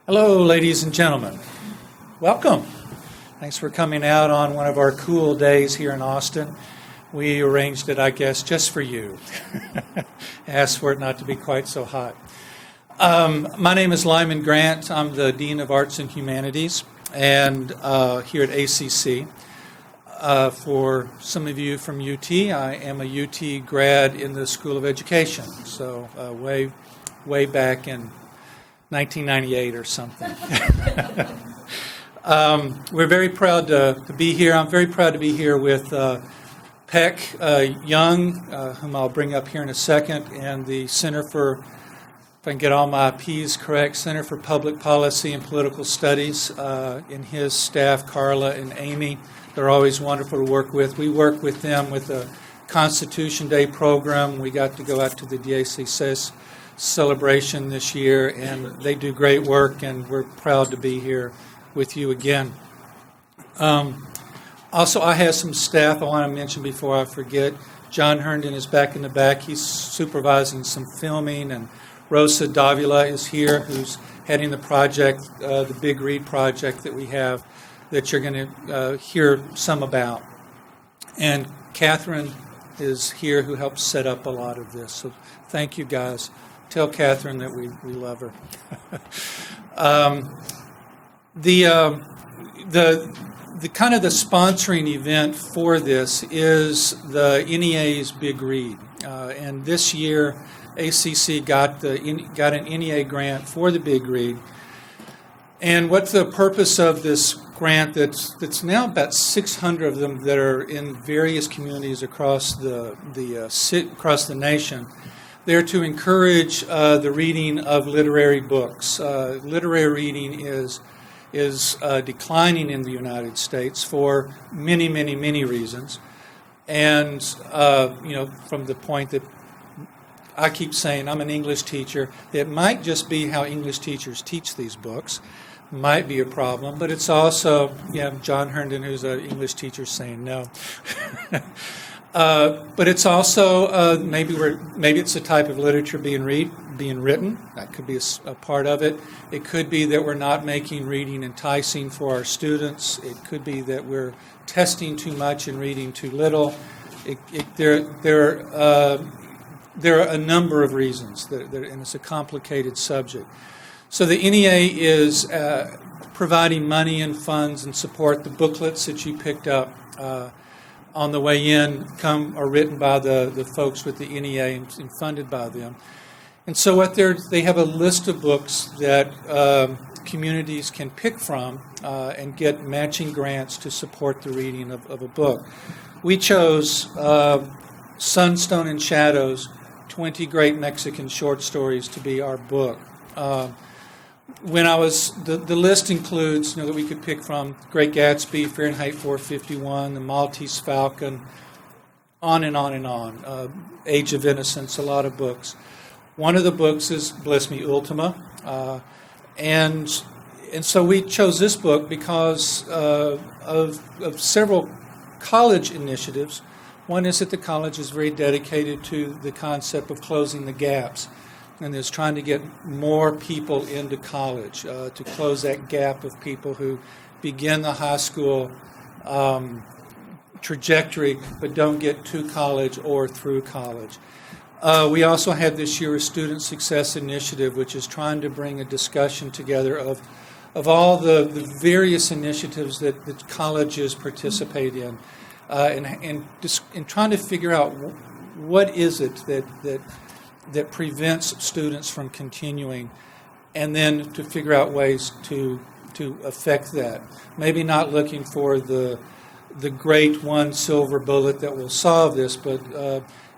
Hello, ladies and gentlemen. Welcome. Thanks for coming out on one of our cool days here in Austin. We arranged it, I guess, just for you. Asked for it not to be quite so hot. My name is Lyman Grant. I'm the Dean of Arts and Humanities and here at ACC. For some of you from UT, I am a UT grad in the School of Education, so way back in 1998 or something. We're very proud to be here. I'm very proud to be here with Peck Young, whom I'll bring up here in a second, and the Center for, if I can get all my P's correct, Center for Public Policy and Political Studies, and his staff, Carla and Amy. They're always wonderful to work with. We work with them with the Constitution Day program. We got to go out to the DACC celebration this year, and they do great work, and we're proud to be here with you again. Also, I have some staff I want to mention before I forget. John Herndon is back in the back. He's supervising some filming, and Rosa Davila is here, who's heading the project, the Big Read project that we have that you're going to hear some about. And Catherine is here, who helps set up a lot of this. So thank you, guys. Tell Catherine that we love her. The kind of the sponsoring event for this is the NEA's Big Read, and this year ACC got an NEA grant for the Big Read. And what's the purpose of this grant? That's now about 600 of them that are in various communities across the nation. They're to encourage the reading of literary books. Literary reading is declining in the United States for many reasons. And from the point that I keep saying, I'm an English teacher. It might just be how English teachers teach these books. Might be a problem, but it's also, John Herndon, who's an English teacher, saying no. But it's also maybe it's a type of literature being written. That could be a part of it. It could be that we're not making reading enticing for our students. It could be that we're testing too much and reading too little. There are a number of reasons, and it's a complicated subject. So the NEA is providing money and funds and support. The booklets that you picked up on the way in are written by the folks with the NEA and funded by them. And so they have a list of books that communities can pick from and get matching grants to support the reading of a book. We chose Sunstone and Shadows, 20 Great Mexican Short Stories, to be our book. The list includes, that we could pick from Great Gatsby, Fahrenheit 451, The Maltese Falcon, on and on and on. Age of Innocence, a lot of books. One of the books is Bless Me Ultima, and so we chose this book because of several college initiatives. One is that the college is very dedicated to the concept of closing the gaps, and is trying to get more people into college, to close that gap of people who begin the high school trajectory but don't get to college or through college. We also had this year a Student Success Initiative, which is trying to bring a discussion together of all the various initiatives that colleges participate in, and trying to figure out what is it that prevents students from continuing, and then to figure out ways to affect that. Maybe not looking for the great one silver bullet that will solve this, but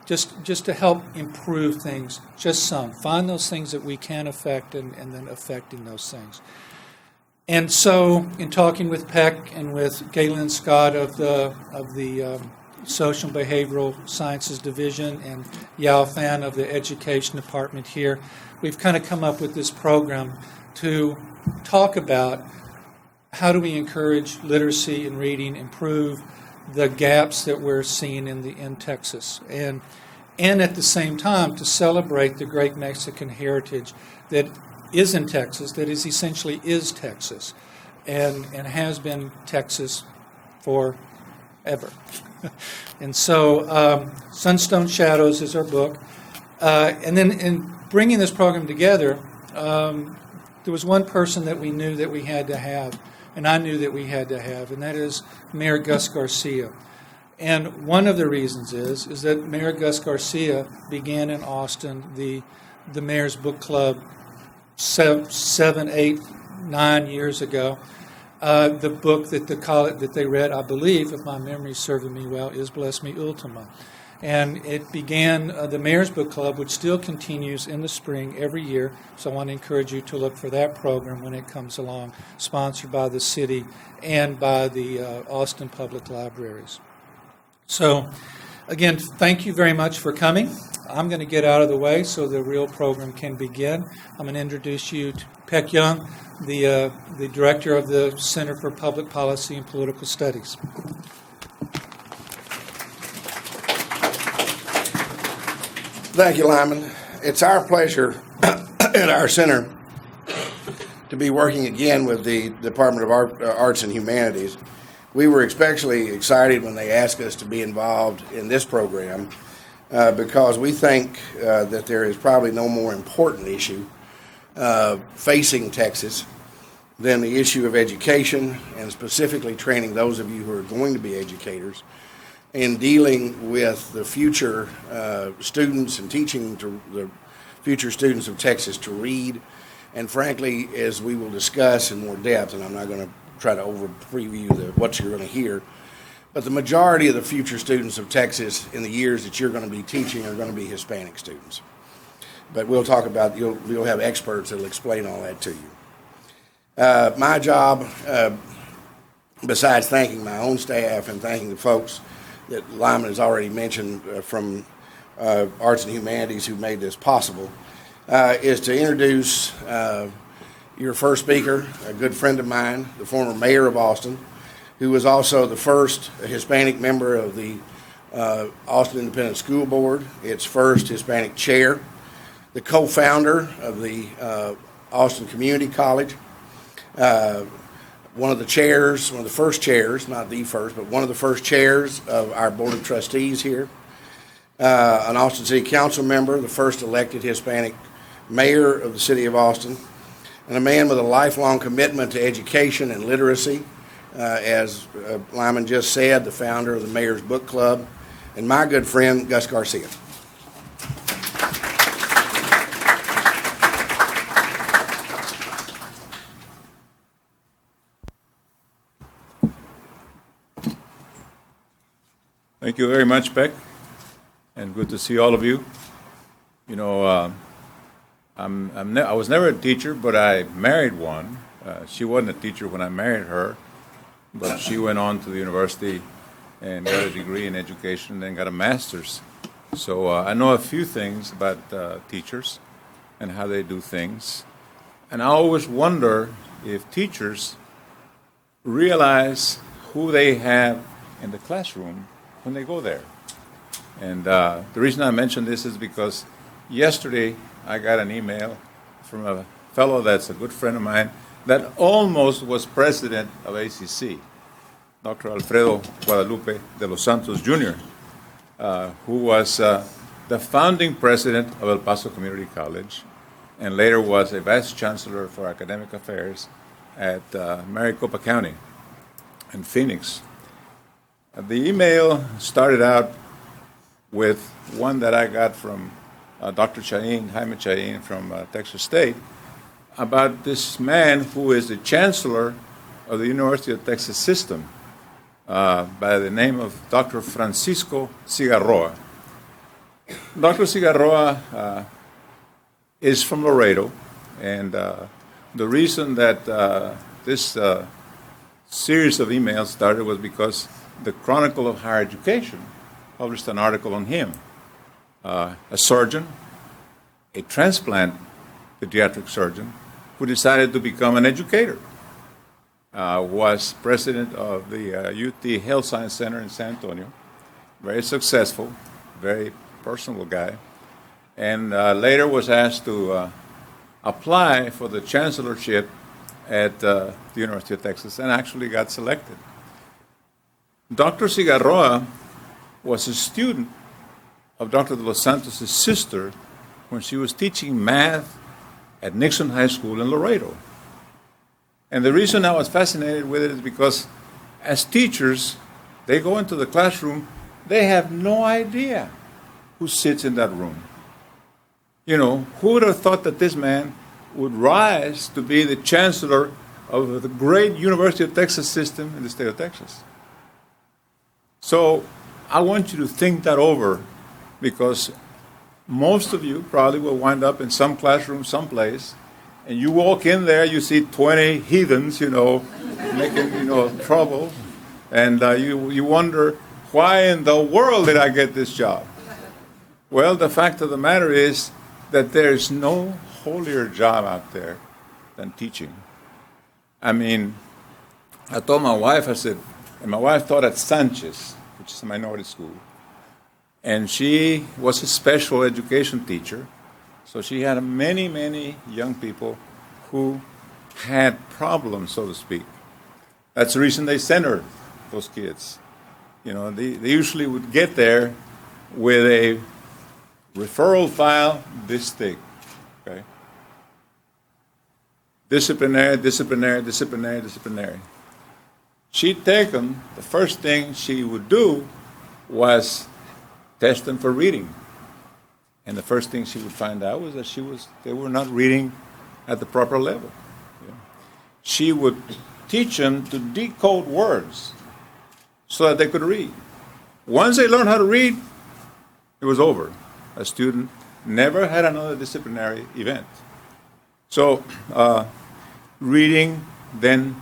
just to help improve things, just some. Find those things that we can affect, and then affecting those things. And so, in talking with Peck and with Galen Scott of the Social and Behavioral Sciences Division, and Yao Fan of the Education Department here, we've kind of come up with this program to talk about how do we encourage literacy and reading, improve the gaps that we're seeing in Texas, and at the same time to celebrate the great Mexican heritage that is in Texas, that is essentially is Texas, and has been Texas forever. And so Sunstone Shadows is our book. And then in bringing this program together, there was one person that we knew that we had to have, and I knew that we had to have, and that is Mayor Gus Garcia. And one of the reasons is that Mayor Gus Garcia began in Austin the Mayor's Book Club 7, 8, 9 years ago. The book that they read, I believe, if my memory is serving me well, is Bless Me Ultima. And it began the Mayor's Book Club, which still continues in the spring every year. So I want to encourage you to look for that program when it comes along, sponsored by the city and by the Austin Public Libraries. So, again, thank you very much for coming. I'm going to get out of the way so the real program can begin. I'm going to introduce you to Peck Young, the director of the Center for Public Policy and Political Studies. Thank you, Lyman. It's our pleasure at our center to be working again with the Department of Arts and Humanities. We were especially excited when they asked us to be involved in this program because we think that there is probably no more important issue facing Texas than the issue of education, and specifically training those of you who are going to be educators in dealing with the future students and teaching to the future students of Texas to read. And frankly, as we will discuss in more depth, and I'm not going to try to over-preview what you're going to hear, but the majority of the future students of Texas in the years that you're going to be teaching are going to be Hispanic students. But we'll talk about, you'll have experts that will explain all that to you. My job, besides thanking my own staff and thanking the folks that Lyman has already mentioned from Arts and Humanities who made this possible, is to introduce your first speaker, a good friend of mine, the former mayor of Austin, who was also the first Hispanic member of the Austin Independent School Board, its first Hispanic chair, the co-founder of the Austin Community College, one of the first chairs, not the first, but one of the first chairs of our Board of Trustees here, an Austin City Council member, the first elected Hispanic mayor of the city of Austin, and a man with a lifelong commitment to education and literacy, as Lyman just said, the founder of the Mayor's Book Club, and my good friend, Gus Garcia. Thank you very much, Beck, and good to see all of you. You know, I was never a teacher, but I married one. She wasn't a teacher when I married her, but she went on to the university and got a degree in education and then got a master's. So I know a few things about teachers and how they do things. And I always wonder if teachers realize who they have in the classroom when they go there. And the reason I mention this is because yesterday I got an email from a fellow that's a good friend of mine that almost was president of ACC, Dr. Alfredo Guadalupe de los Santos, Jr., who was the founding president of El Paso Community College and later was a vice chancellor for academic affairs at Maricopa County in Phoenix. The email started out with one that I got from Dr. Jaime Chain from Texas State about this man who is the chancellor of the University of Texas system by the name of Dr. Francisco Cigarroa. Dr. Cigarroa is from Laredo, and the reason that this series of emails started was because the Chronicle of Higher Education published an article on him. A surgeon, a transplant pediatric surgeon, who decided to become an educator, was president of the UT Health Science Center in San Antonio, very successful, very personable guy, and later was asked to apply for the chancellorship at the University of Texas and actually got selected. Dr. Cigarroa was a student of Dr. de los Santos' sister when she was teaching math at Nixon High School in Laredo. And the reason I was fascinated with it is because as teachers, they go into the classroom, they have no idea who sits in that room. You know, who would have thought that this man would rise to be the chancellor of the great University of Texas system in the state of Texas? So I want you to think that over, because most of you probably will wind up in some classroom someplace, and you walk in there, you see 20 heathens, making, trouble, and you wonder, why in the world did I get this job? Well, the fact of the matter is that there's no holier job out there than teaching. I mean, I told my wife, I said, and my wife taught at Sanchez, which is a minority school, and she was a special education teacher, so she had many, many young people who had problems, so to speak. That's the reason they sent her, those kids. They usually would get there with a referral file this thick, okay? Disciplinary, disciplinary, disciplinary, disciplinary. She'd take them, the first thing she would do was test them for reading. And the first thing she would find out was that they were not reading at the proper level. She would teach them to decode words so that they could read. Once they learned how to read, it was over. A student never had another disciplinary event. So reading then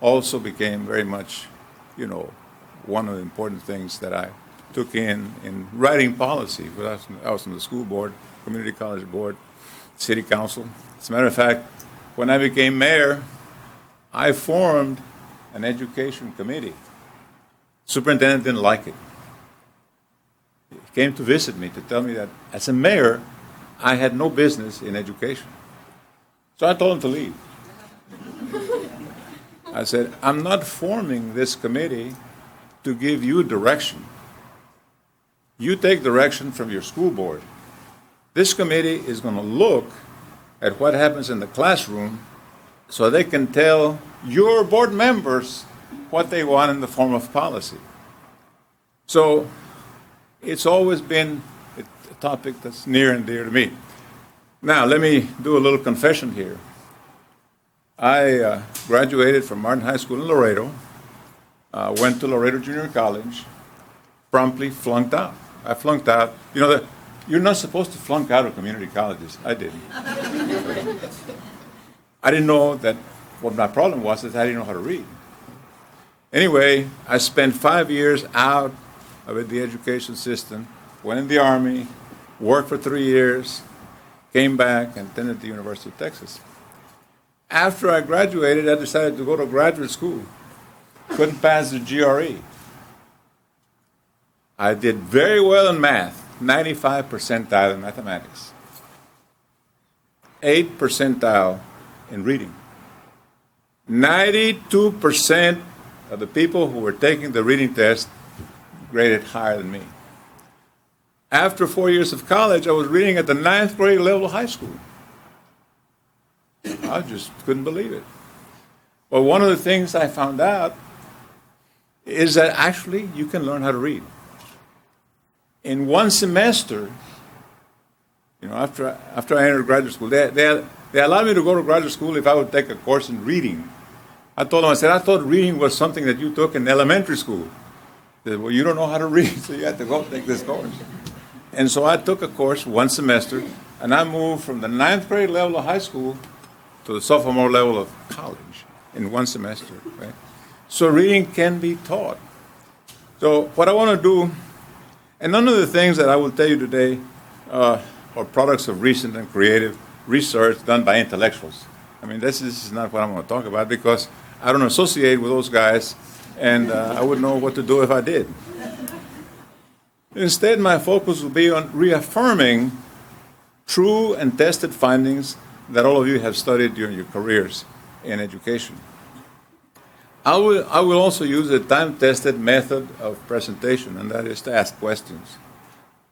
also became very much, one of the important things that I took in writing policy. I was on the school board, community college board, city council. As a matter of fact, when I became mayor, I formed an education committee. Superintendent didn't like it. He came to visit me to tell me that as a mayor, I had no business in education. So I told him to leave. I said, I'm not forming this committee to give you direction. You take direction from your school board. This committee is going to look at what happens in the classroom so they can tell your board members what they want in the form of policy. So it's always been a topic that's near and dear to me. Now, let me do a little confession here. I graduated from Martin High School in Laredo, went to Laredo Junior College, promptly flunked out. I flunked out. You're not supposed to flunk out of community colleges. I didn't. I didn't know that what my problem was is I didn't know how to read. Anyway, I spent 5 years out of the education system, went in the Army, worked for 3 years, came back, and attended the University of Texas. After I graduated, I decided to go to graduate school. Couldn't pass the GRE. I did very well in math, 95 percentile in mathematics, 8 percentile in reading. 92% of the people who were taking the reading test graded higher than me. After 4 years of college, I was reading at the 9th grade level of high school. I just couldn't believe it. But one of the things I found out is that actually you can learn how to read. In one semester, after I entered graduate school, they allowed me to go to graduate school if I would take a course in reading. I told them, I thought reading was something that you took in elementary school. They said, well, you don't know how to read, so you have to go take this course. And so I took a course one semester, and I moved from the 9th grade level of high school to the sophomore level of college in one semester, right? So reading can be taught. So what I want to do, and none of the things that I will tell you today are products of recent and creative research done by intellectuals. I mean, this is not what I'm going to talk about because I don't associate with those guys, and I wouldn't know what to do if I did. Instead, my focus will be on reaffirming true and tested findings that all of you have studied during your careers in education. I will also use a time-tested method of presentation, and that is to ask questions.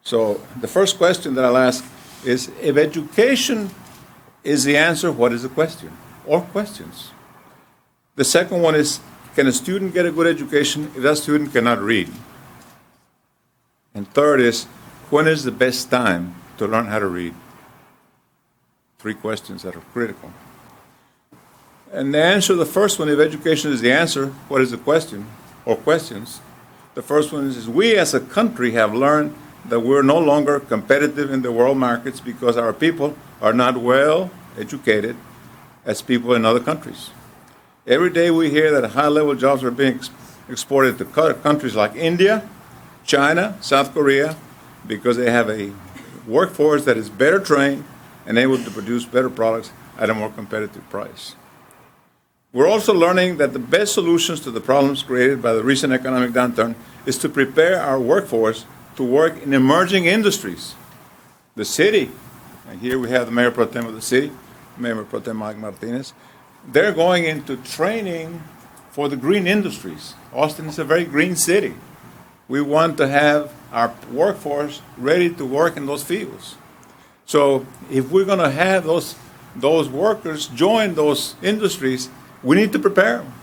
So the first question that I'll ask is, if education is the answer, what is the question? Or questions. The second one is, can a student get a good education if that student cannot read? And third is, when is the best time to learn how to read? 3 questions that are critical. And the answer to the first one, if education is the answer, what is the question, or questions? The first one is we as a country have learned that we're no longer competitive in the world markets because our people are not well educated as people in other countries. Every day we hear that high-level jobs are being exported to countries like India, China, South Korea, because they have a workforce that is better trained and able to produce better products at a more competitive price. We're also learning that the best solutions to the problems created by the recent economic downturn is to prepare our workforce to work in emerging industries. The city, and here we have the Mayor Pro Tem of the city, Mayor Pro Tem Mike Martinez, they're going into training for the green industries. Austin is a very green city. We want to have our workforce ready to work in those fields. So if we're going to have those workers join those industries, we need to prepare them.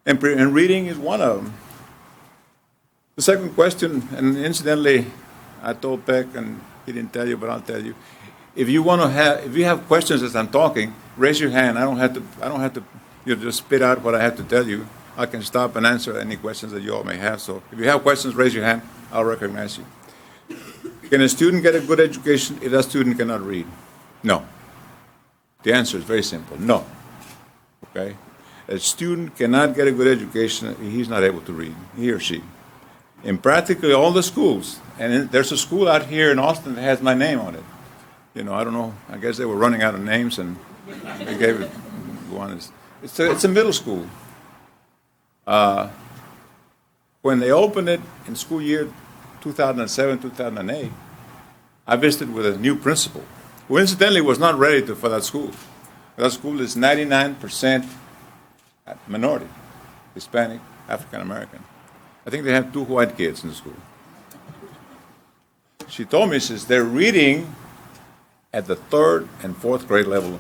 And reading is one of them. The second question, and incidentally, I told Peck, and he didn't tell you, but I'll tell you. If you have questions as I'm talking, raise your hand. I don't have to just spit out what I have to tell you. I can stop and answer any questions that you all may have. So if you have questions, raise your hand. I'll recognize you. Can a student get a good education if that student cannot read? No. The answer is very simple. No. Okay? A student cannot get a good education if he's not able to read, he or she. In practically all the schools, and there's a school out here in Austin that has my name on it. You know, I don't know, I guess they were running out of names and they gave it one. It's a middle school. When they opened it in school year 2007, 2008, I visited with a new principal, who incidentally was not ready for that school. That school is 99% minority, Hispanic, African American. I think they have 2 white kids in the school. She told me, she says, they're reading at the 3rd and 4th grade level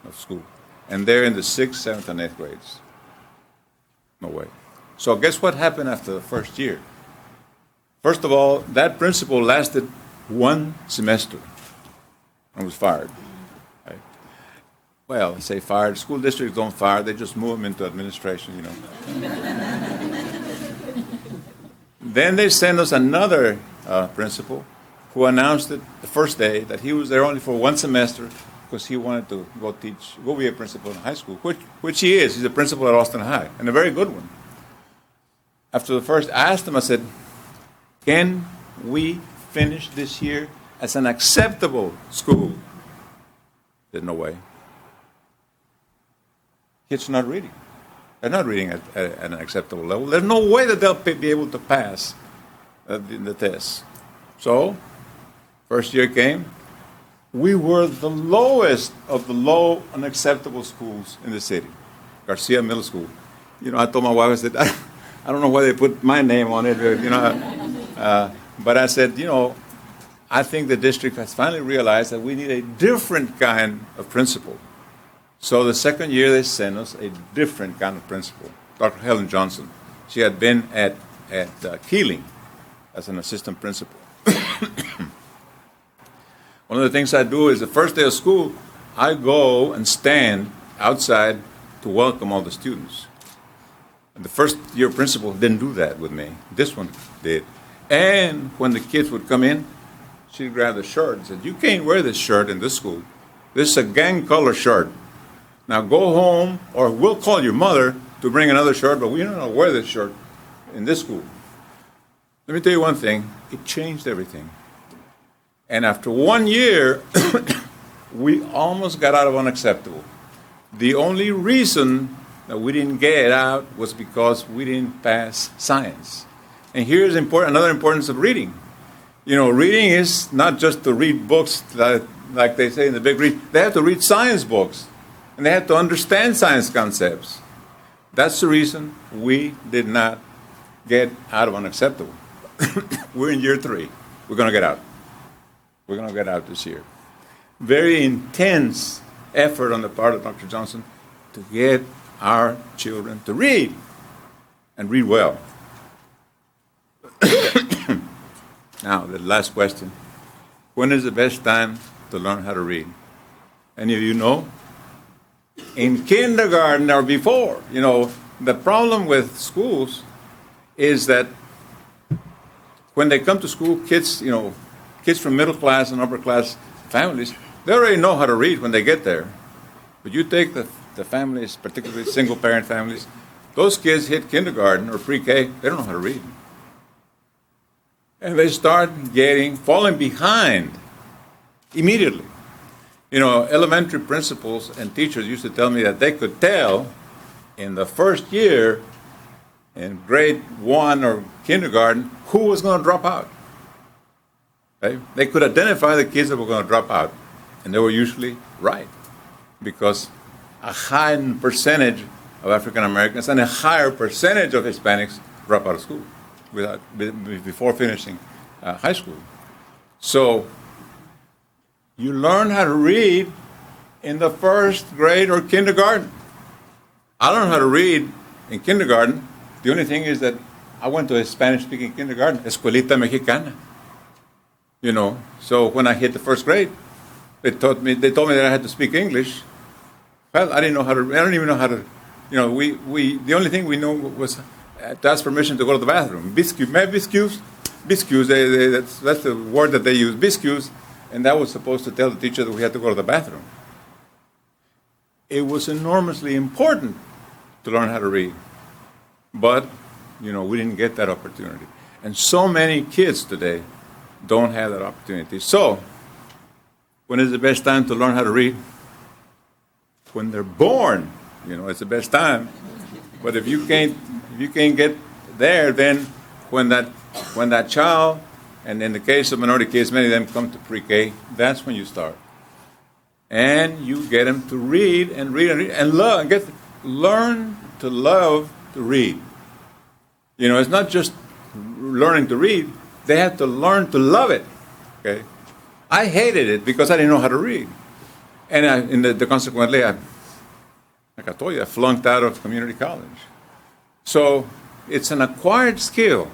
of school. And they're in the 6th, 7th, and 8th grades. No way. So guess what happened after the first year? First of all, that principal lasted 1 semester and was fired. Right? Well, I say fired. School districts don't fire. They just move them into administration, you know. Then they sent us another principal who announced it the first day that he was there only for 1 semester because he wanted to go be a principal in high school, which he is. He's a principal at Austin High, and a very good one. After the first, I asked him, I said, can we finish this year as an acceptable school? There's no way. Kids are not reading. They're not reading at an acceptable level. There's no way that they'll be able to pass the test. So, first year came. We were the lowest of the low unacceptable schools in the city. Garcia Middle School. You know, I told my wife, I said, I don't know why they put my name on it, you know. But I said, you know, I think the district has finally realized that we need a different kind of principal. So the second year they sent us a different kind of principal, Dr. Helen Johnson. She had been at Keeling as an assistant principal. One of the things I do is the first day of school, I go and stand outside to welcome all the students. And the first year principal didn't do that with me. This one did. And when the kids would come in, she'd grab the shirt and said, you can't wear this shirt in this school. This is a gang color shirt. Now go home, or we'll call your mother to bring another shirt, but we don't know wear this shirt in this school. Let me tell you one thing, it changed everything. And after 1 year, we almost got out of unacceptable. The only reason that we didn't get out was because we didn't pass science. And here's another importance of reading. You know, reading is not just to read books that like they say in the big read, they have to read science books, and they have to understand science concepts. That's the reason we did not get out of unacceptable. We're in year 3. We're going to get out. We're going to get out this year. Very intense effort on the part of Dr. Johnson to get our children to read, and read well. Now, the last question. When is the best time to learn how to read? Any of you know? In kindergarten or before. You know, the problem with schools is that when they come to school, kids from middle class and upper class families, they already know how to read when they get there. But you take the families, particularly single parent families, those kids hit kindergarten or pre-K, they don't know how to read. And they start falling behind immediately. You know, elementary principals and teachers used to tell me that they could tell in the first year in grade 1 or kindergarten who was going to drop out. Okay? They could identify the kids that were going to drop out, and they were usually right, because a high percentage of African Americans and a higher percentage of Hispanics drop out of school before finishing high school. So you learn how to read in the first grade or kindergarten. I learned how to read in kindergarten. The only thing is that I went to a Spanish-speaking kindergarten, Escuelita Mexicana. You know, so when I hit the first grade, they told me that I had to speak English. Well, I didn't know how to. I don't even know how to. You know, the only thing we knew was to ask permission to go to the bathroom. Biscuits. That's the word that they use. Biscuits, and that was supposed to tell the teacher that we had to go to the bathroom. It was enormously important to learn how to read, but we didn't get that opportunity, and so many kids today don't have that opportunity. So, when is the best time to learn how to read? When they're born, it's the best time. But if you can't get there, then when that child, and in the case of minority kids, many of them come to pre-K, that's when you start. And you get them to read and read and read and learn to love to read. It's not just learning to read, they have to learn to love it. Okay? I hated it because I didn't know how to read. And consequently, like I told you, I flunked out of community college. So it's an acquired skill.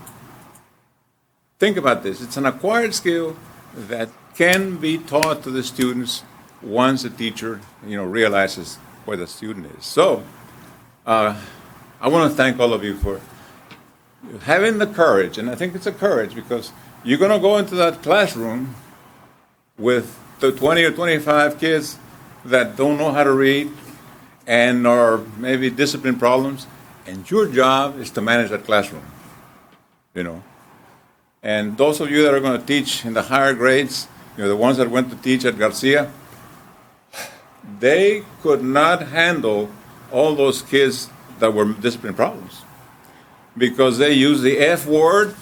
Think about this. It's an acquired skill that can be taught to the students once the teacher, realizes where the student is. So I want to thank all of you for having the courage, and I think it's a courage because you're going to go into that classroom with the 20 or 25 kids that don't know how to read and are maybe discipline problems, and your job is to manage that classroom, And those of you that are going to teach in the higher grades, the ones that went to teach at Garcia, they could not handle all those kids that were discipline problems because they used the F word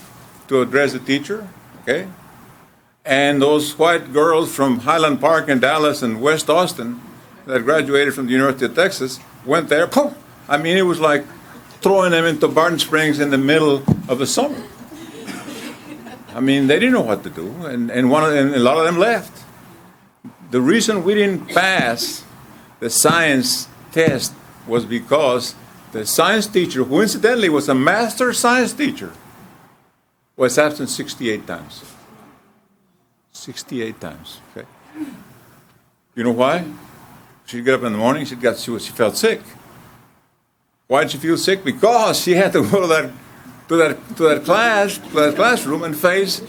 to address the teacher, okay? And those white girls from Highland Park in Dallas and West Austin that graduated from the University of Texas went there, poof! I mean, it was like throwing them into Barton Springs in the middle of the summer. I mean, they didn't know what to do, and a lot of them left. The reason we didn't pass the science test was because the science teacher, who incidentally was a master science teacher, was absent 68 times. 68 times, okay? You know why? She'd get up in the morning, she felt sick. Why did she feel sick? Because she had to go to that classroom and face,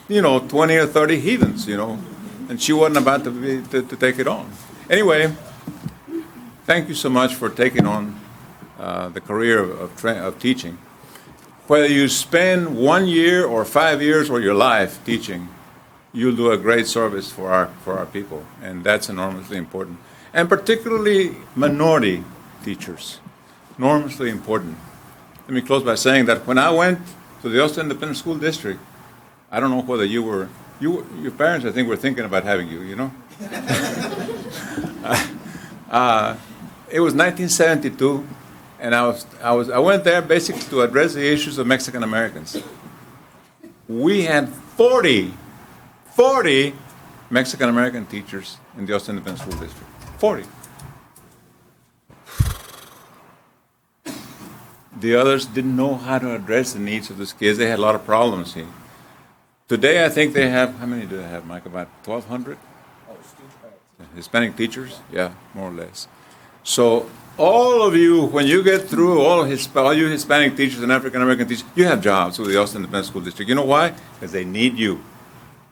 20 or 30 heathens, and she wasn't about to take it on. Anyway, thank you so much for taking on the career of teaching. Whether you spend 1 year or 5 years or your life teaching, you'll do a great service for our people, and that's enormously important. And particularly minority teachers, enormously important. Let me close by saying that when I went to the Austin Independent School District, I don't know whether you were Your parents, I think, were thinking about having you, you know? It was 1972, and I went there basically to address the issues of Mexican Americans. We had 40 Mexican American teachers in the Austin Independent School District. 40. The others didn't know how to address the needs of these kids. They had a lot of problems here. Today, I think they have, how many do they have, Mike? About 1,200? Hispanic teachers? Yeah, more or less. So all of you, when you get through all you Hispanic teachers and African American teachers, you have jobs with the Austin Independent School District. You know why? Because they need you.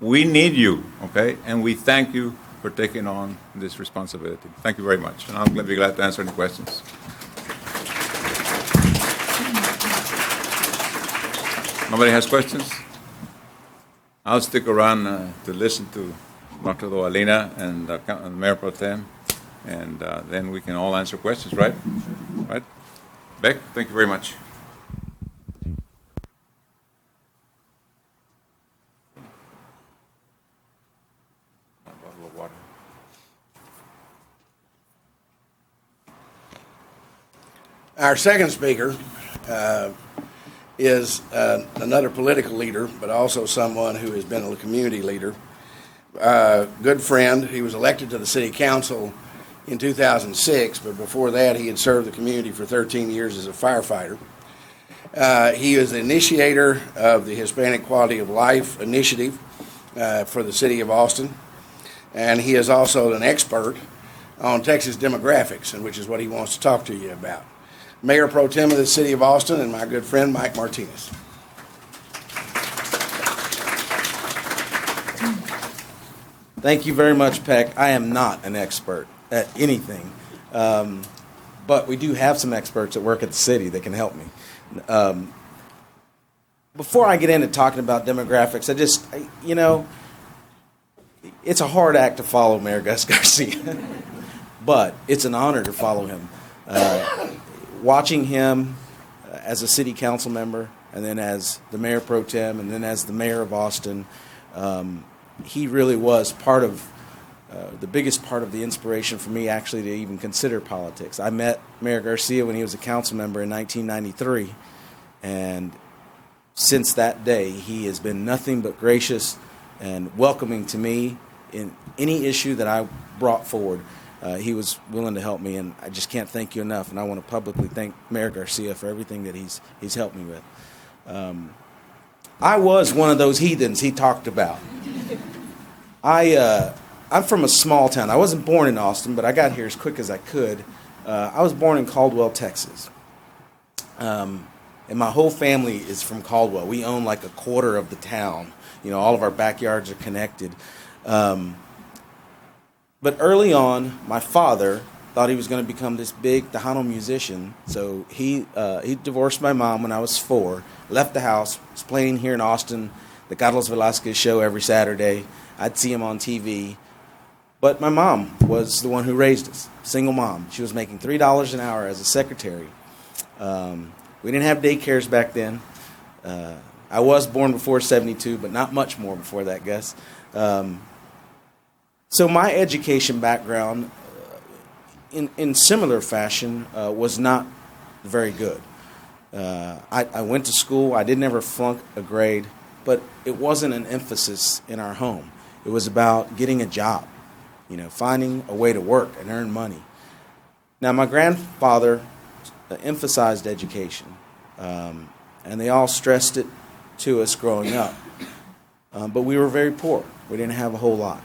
We need you, okay? And we thank you for taking on this responsibility. Thank you very much. And I'll be glad to answer any questions. Nobody has questions? I'll stick around to listen to Dr. Dovalina and Mayor Pro Tem, and then we can all answer questions, right? Right? Beck, thank you very much. A bottle of water. Our second speaker is another political leader, but also someone who has been a community leader. Good friend. He was elected to the city council in 2006, but before that he had served the community for 13 years as a firefighter. He is the initiator of the Hispanic Quality of Life Initiative for the city of Austin, and he is also an expert on Texas demographics, and which is what he wants to talk to you about. Mayor Pro Tem of the city of Austin and my good friend Mike Martinez. Thank you very much, Peck. I am not an expert at anything, but we do have some experts that work at the city that can help me. Before I get into talking about demographics, it's a hard act to follow Mayor Gus Garcia, but it's an honor to follow him. Watching him as a city council member, and then as the Mayor Pro Tem, and then as the Mayor of Austin, he really was part of the biggest part of the inspiration for me actually to even consider politics. I met Mayor Garcia when he was a council member in 1993, and since that day he has been nothing but gracious and welcoming to me in any issue that I brought forward. He was willing to help me, and I just can't thank you enough, and I want to publicly thank Mayor Garcia for everything that he's helped me with. I was one of those heathens he talked about. I'm from a small town. I wasn't born in Austin, but I got here as quick as I could. I was born in Caldwell, Texas. And my whole family is from Caldwell. We own like a quarter of the town. All of our backyards are connected. But early on, my father thought he was going to become this big Tejano musician. So he divorced my mom when I was 4, left the house, was playing here in Austin, the Carlos Velasquez show every Saturday. I'd see him on TV. But my mom was the one who raised us, single mom. She was making $3 an hour as a secretary. We didn't have daycares back then. I was born before 72, but not much more before that, Gus. So my education background, in similar fashion, was not very good. I went to school. I didn't ever flunk a grade, but it wasn't an emphasis in our home. It was about getting a job, finding a way to work and earn money. Now, my grandfather emphasized education, and they all stressed it to us growing up. But we were very poor. We didn't have a whole lot.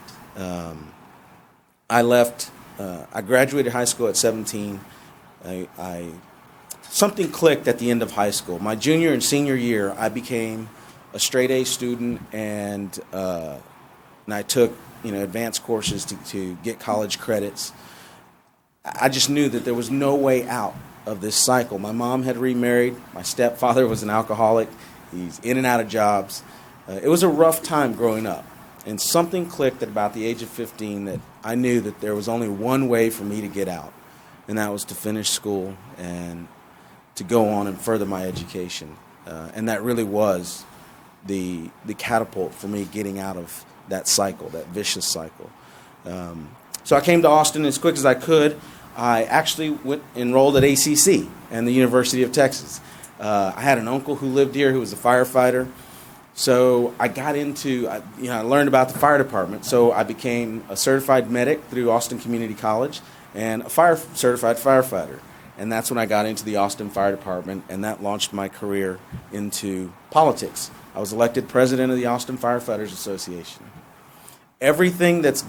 I graduated high school at 17. Something clicked at the end of high school. My junior and senior year, I became a straight A student, and I took advanced courses to get college credits. I just knew that there was no way out of this cycle. My mom had remarried. My stepfather was an alcoholic. He's in and out of jobs. It was a rough time growing up. And something clicked at about the age of 15 that I knew that there was only one way for me to get out, and that was to finish school and to go on and further my education. And that really was the catapult for me getting out of that cycle, that vicious cycle. So I came to Austin as quick as I could. I actually enrolled at ACC and the University of Texas. I had an uncle who lived here who was a firefighter. So I got into, I learned about the fire department. So I became a certified medic through Austin Community College and a certified firefighter. And that's when I got into the Austin Fire Department, and that launched my career into politics. I was elected president of the Austin Firefighters Association. Everything that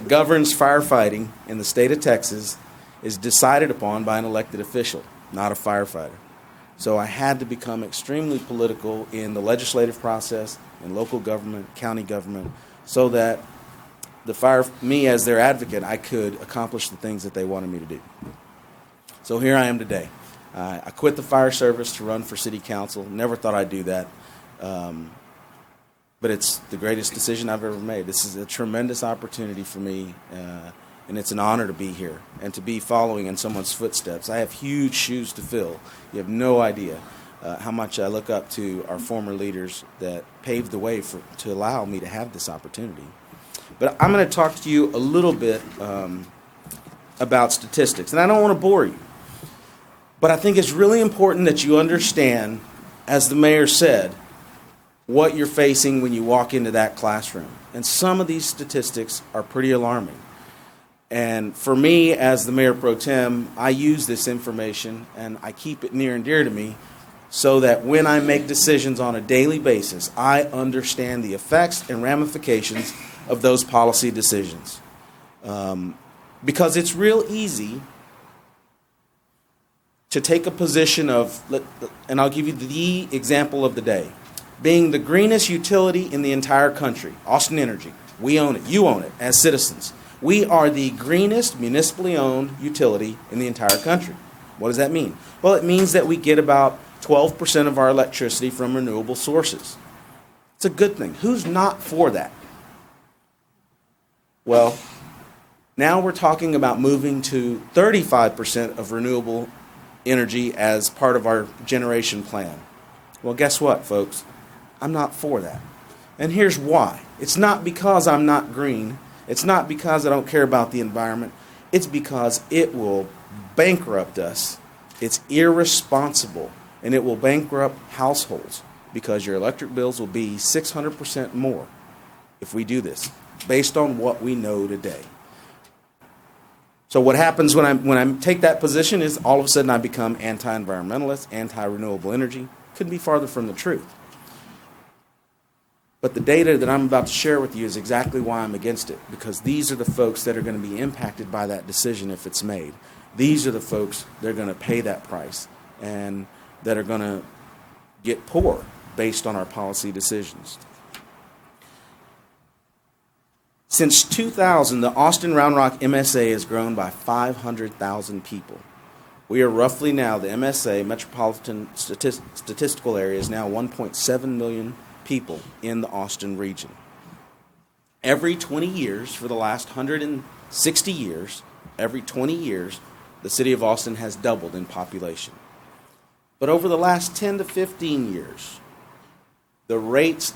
governs firefighting in the state of Texas is decided upon by an elected official, not a firefighter. So I had to become extremely political in the legislative process, in local government, county government, so that me as their advocate, I could accomplish the things that they wanted me to do. So here I am today. I quit the fire service to run for city council. Never thought I'd do that. But it's the greatest decision I've ever made. This is a tremendous opportunity for me, and it's an honor to be here and to be following in someone's footsteps. I have huge shoes to fill. You have no idea how much I look up to our former leaders that paved the way to allow me to have this opportunity. But I'm going to talk to you a little bit about statistics, and I don't want to bore you. But I think it's really important that you understand, as the mayor said, what you're facing when you walk into that classroom. And some of these statistics are pretty alarming. And for me, as the mayor pro tem, I use this information and I keep it near and dear to me so that when I make decisions on a daily basis, I understand the effects and ramifications of those policy decisions. Because it's real easy to take a position of, and I'll give you the example of the day, being the greenest utility in the entire country, Austin Energy. We own it. You own it as citizens. We are the greenest municipally owned utility in the entire country. What does that mean? Well, it means that we get about 12% of our electricity from renewable sources. It's a good thing. Who's not for that? Well, now we're talking about moving to 35% of renewable energy as part of our generation plan. Well, guess what, folks? I'm not for that. And here's why. It's not because I'm not green. It's not because I don't care about the environment. It's because it will bankrupt us. It's irresponsible, and it will bankrupt households because your electric bills will be 600% more if we do this, based on what we know today. So what happens when I take that position is all of a sudden I become anti-environmentalist, anti-renewable energy. Couldn't be farther from the truth. But the data that I'm about to share with you is exactly why I'm against it, because these are the folks that are going to be impacted by that decision if it's made. These are the folks that are going to pay that price and that are going to get poor based on our policy decisions. Since 2000, the Austin Round Rock MSA has grown by 500,000 people. We are roughly now, the MSA, Metropolitan Statistical Area, is now 1.7 million people in the Austin region. Every 20 years, for the last 160 years, every 20 years, the city of Austin has doubled in population. But over the last 10 to 15 years, the rate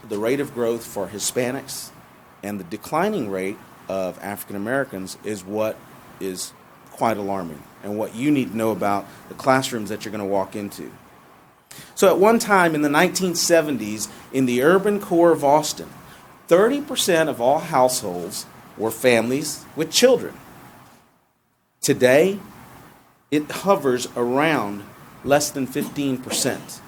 of growth for Hispanics and the declining rate of African Americans is what is quite alarming and what you need to know about the classrooms that you're going to walk into. So at one time in the 1970s, in the urban core of Austin, 30% of all households were families with children. Today, it hovers around less than 15%.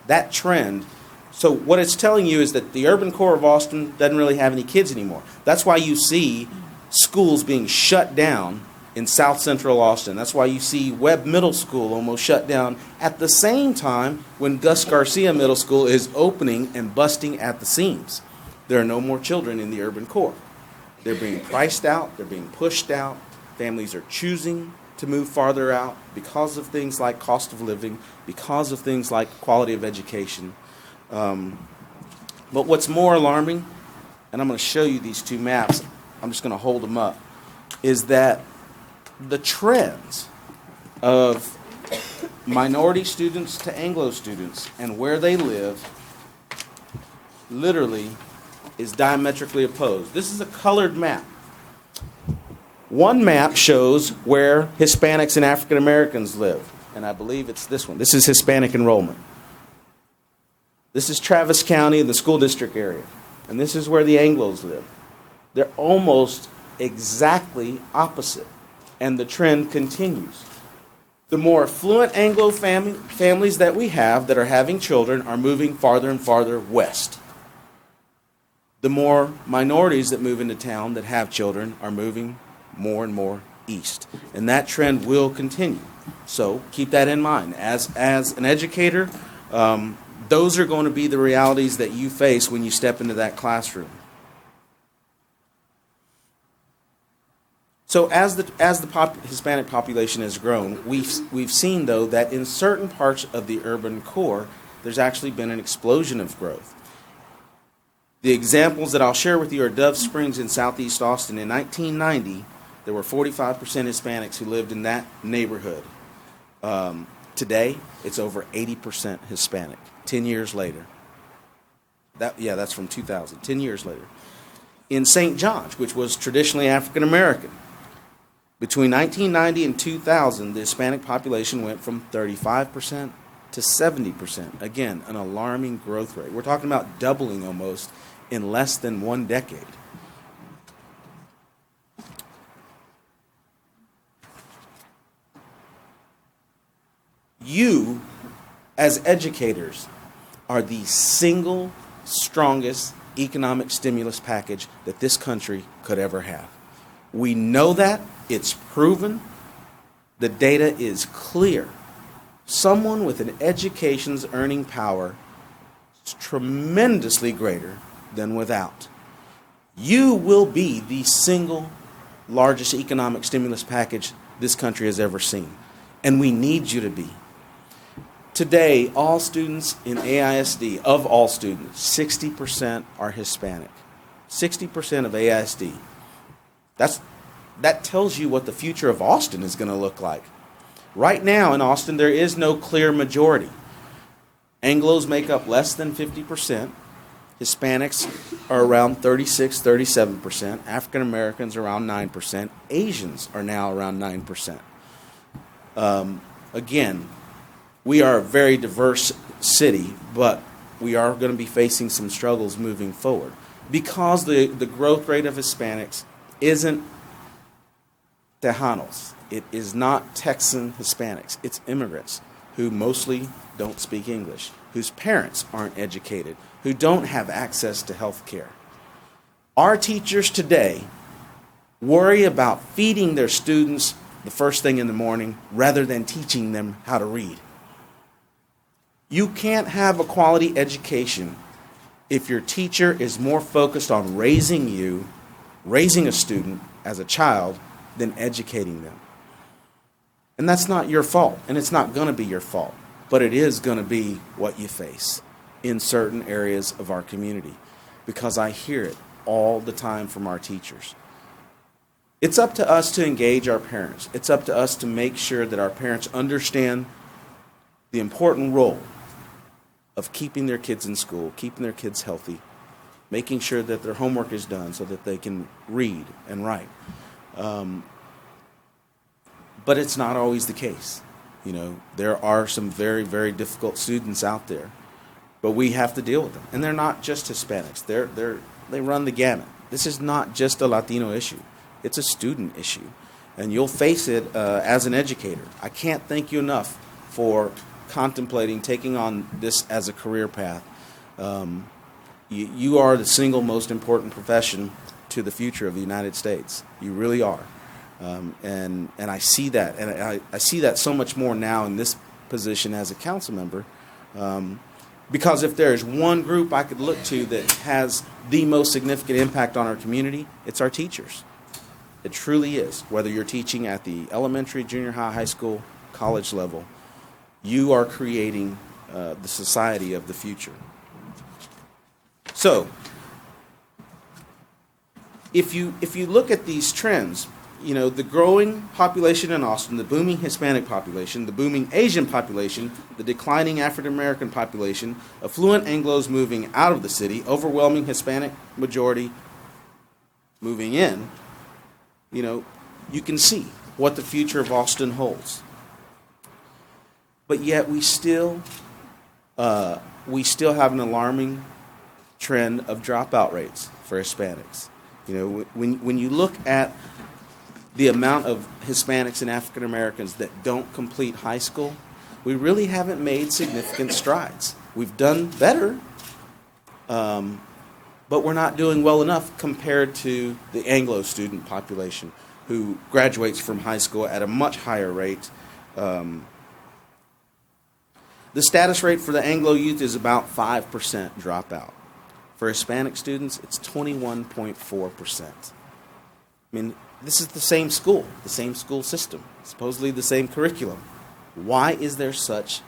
That trend, so what it's telling you is that the urban core of Austin doesn't really have any kids anymore. That's why you see schools being shut down in South Central Austin. That's why you see Webb Middle School almost shut down at the same time when Gus Garcia Middle School is opening and busting at the seams. There are no more children in the urban core. They're being priced out. They're being pushed out. Families are choosing to move farther out because of things like cost of living, because of things like quality of education. But what's more alarming, and I'm going to show you these two maps, I'm just going to hold them up, is that the trends of minority students to Anglo students and where they live literally is diametrically opposed. This is a colored map. One map shows where Hispanics and African Americans live, and I believe it's this one. This is Hispanic enrollment. This is Travis County, the school district area, and this is where the Anglos live. They're almost exactly opposite, and the trend continues. The more affluent Anglo families that we have that are having children are moving farther and farther west. The more minorities that move into town that have children are moving more and more east. And that trend will continue. So keep that in mind. As an educator, those are going to be the realities that you face when you step into that classroom. So as the Hispanic population has grown, we've seen, though, that in certain parts of the urban core, there's actually been an explosion of growth. The examples that I'll share with you are Dove Springs in southeast Austin. In 1990, there were 45% Hispanics who lived in that neighborhood. Today, it's over 80% Hispanic, 10 years later. That's from 2000, 10 years later. In St. George, which was traditionally African American, between 1990 and 2000, the Hispanic population went from 35% to 70%. Again, an alarming growth rate. We're talking about doubling almost in less than one decade. You, as educators, are the single strongest economic stimulus package that this country could ever have. We know that. It's proven. The data is clear. Someone with an education's earning power is tremendously greater than without. You will be the single largest economic stimulus package this country has ever seen. And we need you to be. Today, all students in AISD, of all students, 60% are Hispanic. 60% of AISD. That tells you what the future of Austin is going to look like. Right now in Austin, there is no clear majority. Anglos make up less than 50%. Hispanics are around 36, 37%. African Americans around 9%. Asians are now around 9%. Again, we are a very diverse city, but we are going to be facing some struggles moving forward because the growth rate of Hispanics isn't Tejanos. It is not Texan Hispanics. It's immigrants who mostly don't speak English, whose parents aren't educated, who don't have access to health care. Our teachers today worry about feeding their students the first thing in the morning rather than teaching them how to read. You can't have a quality education if your teacher is more focused on raising a student as a child, than educating them. And that's not your fault, and it's not going to be your fault, but it is going to be what you face in certain areas of our community, because I hear it all the time from our teachers. It's up to us to engage our parents. It's up to us to make sure that our parents understand the important role of keeping their kids in school, keeping their kids healthy, making sure that their homework is done so that they can read and write. But it's not always the case. You know, there are some very, very difficult students out there, but we have to deal with them. And they're not just Hispanics. They run the gamut. This is not just a Latino issue. It's a student issue. And you'll face it as an educator. I can't thank you enough for contemplating taking on this as a career path. You are the single most important profession to the future of the United States. You really are. And I see that. And I see that so much more now in this position as a council member. Because if there's one group I could look to that has the most significant impact on our community, it's our teachers. It truly is. Whether you're teaching at the elementary, junior high, high school, college level, you are creating the society of the future. So, if you look at these trends, the growing population in Austin, the booming Hispanic population, the booming Asian population, the declining African American population, affluent Anglos moving out of the city, overwhelming Hispanic majority moving in, you can see what the future of Austin holds. But yet we still have an alarming trend of dropout rates for Hispanics. When you look at the amount of Hispanics and African Americans that don't complete high school, we really haven't made significant strides. We've done better, but we're not doing well enough compared to the Anglo student population, who graduates from high school at a much higher rate. The status rate for the Anglo youth is about 5% dropout. For Hispanic students, it's 21.4%. I mean, this is the same school system, supposedly the same curriculum. Why is there such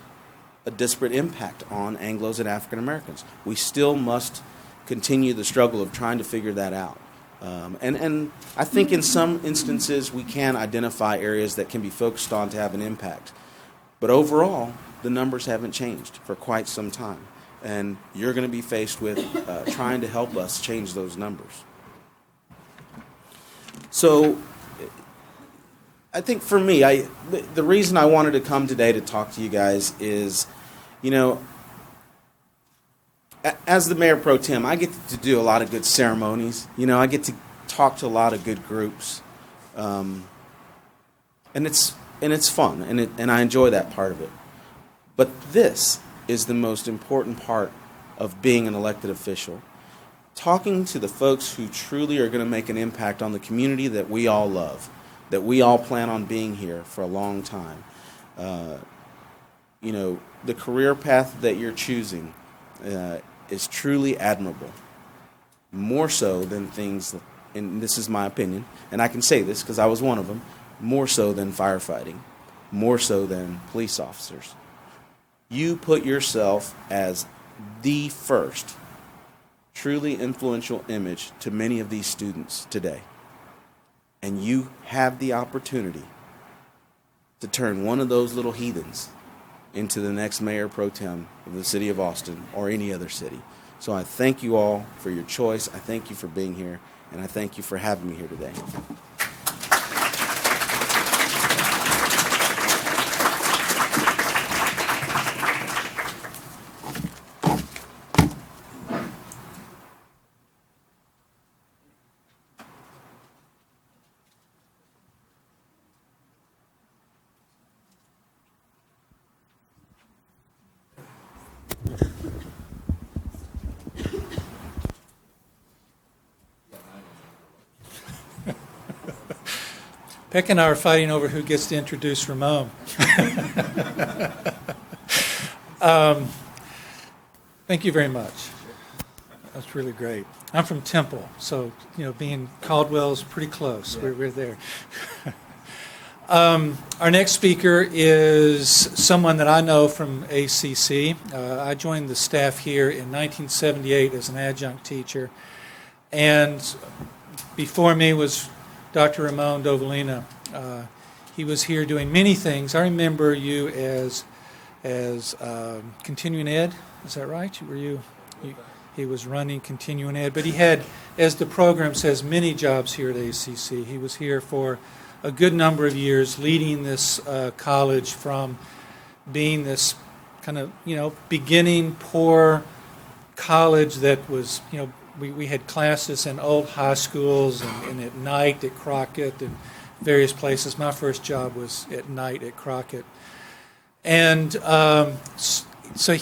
a disparate impact on Anglos and African Americans? We still must continue the struggle of trying to figure that out. And I think in some instances we can identify areas that can be focused on to have an impact. But overall, the numbers haven't changed for quite some time. And you're going to be faced with trying to help us change those numbers. So I think for me, the reason I wanted to come today to talk to you guys is, as the mayor pro tem, I get to do a lot of good ceremonies. I get to talk to a lot of good groups, and it's fun, and I enjoy that part of it. But this is the most important part of being an elected official. Talking to the folks who truly are going to make an impact on the community that we all love, that we all plan on being here for a long time. The career path that you're choosing is truly admirable, more so than things, and this is my opinion, and I can say this because I was one of them, more so than firefighting, more so than police officers. You put yourself as the first truly influential image to many of these students today. And you have the opportunity to turn one of those little heathens into the next mayor pro tem of the city of Austin or any other city. So I thank you all for your choice. I thank you for being here, and I thank you for having me here today. Peck and I are fighting over who gets to introduce Ramon. Thank you very much. That's really great. I'm from Temple, so being Caldwell's pretty close. Yeah. We're there. Our next speaker is someone that I know from ACC. I joined the staff here in 1978 as an adjunct teacher, and before me was Dr. Ramon Dovalina. He was here doing many things. I remember you as continuing ed. Is that right? He was running continuing ed, but he had, as the program says, many jobs here at ACC. He was here for a good number of years, leading this college from being this kind of beginning poor college that was we had classes in old high schools and at night at Crockett and various places. My first job was at night at Crockett. And so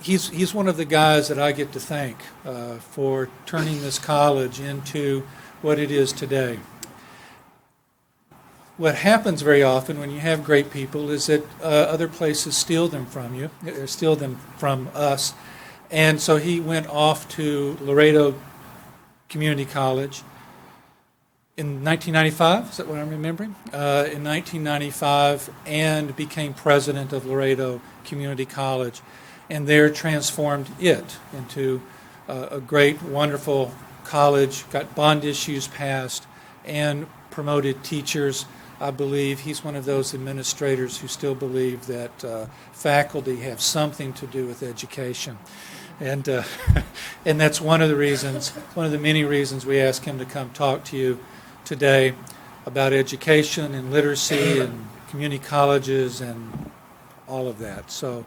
he's one of the guys that I get to thank for turning this college into what it is today. What happens very often when you have great people is that other places steal them from you, or steal them from us. And so he went off to Laredo Community College in 1995, is that what I'm remembering? In 1995, and became president of Laredo Community College, and there transformed it into a great, wonderful college, got bond issues passed, and promoted teachers. I believe he's one of those administrators who still believe that faculty have something to do with education. And and that's one of the many reasons we asked him to come talk to you today about education and literacy and community colleges and all of that. So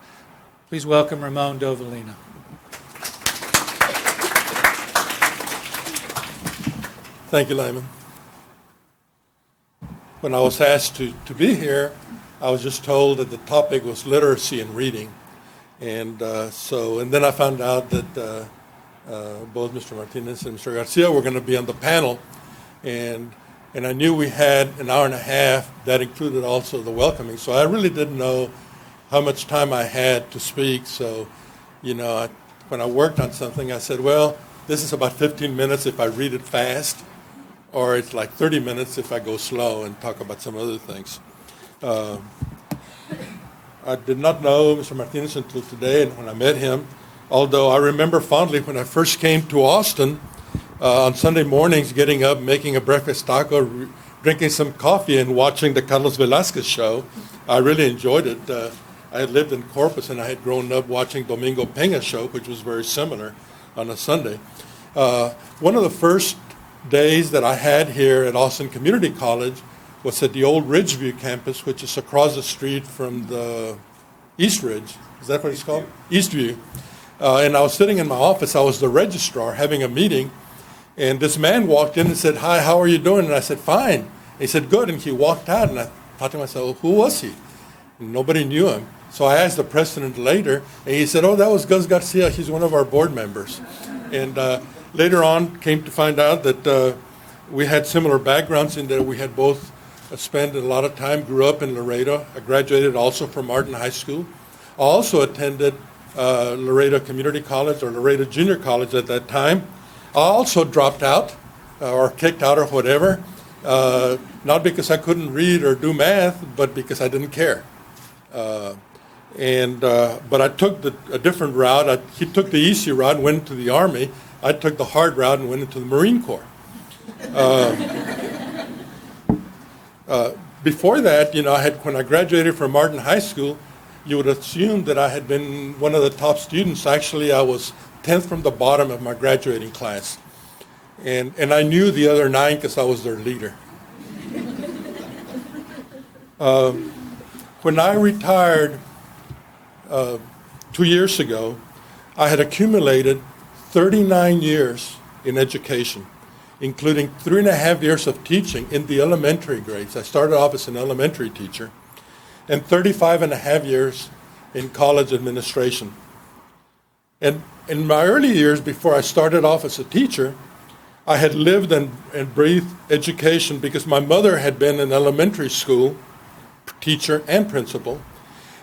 please welcome Ramon Dovalina. Thank you, Lyman. When I was asked to be here, I was just told that the topic was literacy and reading. And then I found out that both Mr. Martinez and Mr. Garcia were going to be on the panel. And I knew we had an hour and a half. That included also the welcoming. So I really didn't know how much time I had to speak. So, when I worked on something, I said, well, this is about 15 minutes if I read it fast, or it's like 30 minutes if I go slow and talk about some other things. I did not know Mr. Martinez until today, and when I met him, although I remember fondly when I first came to Austin on Sunday mornings, getting up, making a breakfast taco, drinking some coffee, and watching the Carlos Velazquez show. I really enjoyed it. I had lived in Corpus, and I had grown up watching Domingo Peña's show, which was very similar on a Sunday. One of the first days that I had here at Austin Community College was at the old Ridgeview campus, which is across the street from the East Ridge. Is that what it's called? Eastview. And I was sitting in my office. I was the registrar having a meeting, and this man walked in and said, "Hi, how are you doing?" And I said, "Fine." And he said, "Good." And he walked out, and I thought to myself, who was he? And nobody knew him. So I asked the president later, and he said, "Oh, that was Gus Garcia. He's one of our board members." And later on, came to find out that we had similar backgrounds in that we had both spent a lot of time, grew up in Laredo. I graduated also from Martin High School. I also attended Laredo Community College, or Laredo Junior College at that time. I also dropped out or kicked out or whatever, not because I couldn't read or do math, but because I didn't care. But I took a different route. He took the easy route and went into the Army. I took the hard route and went into the Marine Corps. Before that, when I graduated from Martin High School, you would assume that I had been one of the top students. Actually, I was 10th from the bottom of my graduating class. And I knew the other 9 because I was their leader. When I retired 2 years ago, I had accumulated 39 years in education, including 3.5 years of teaching in the elementary grades. I started off as an elementary teacher, and 35.5 years in college administration. And in my early years, before I started off as a teacher, I had lived and breathed education because my mother had been an elementary school teacher and principal.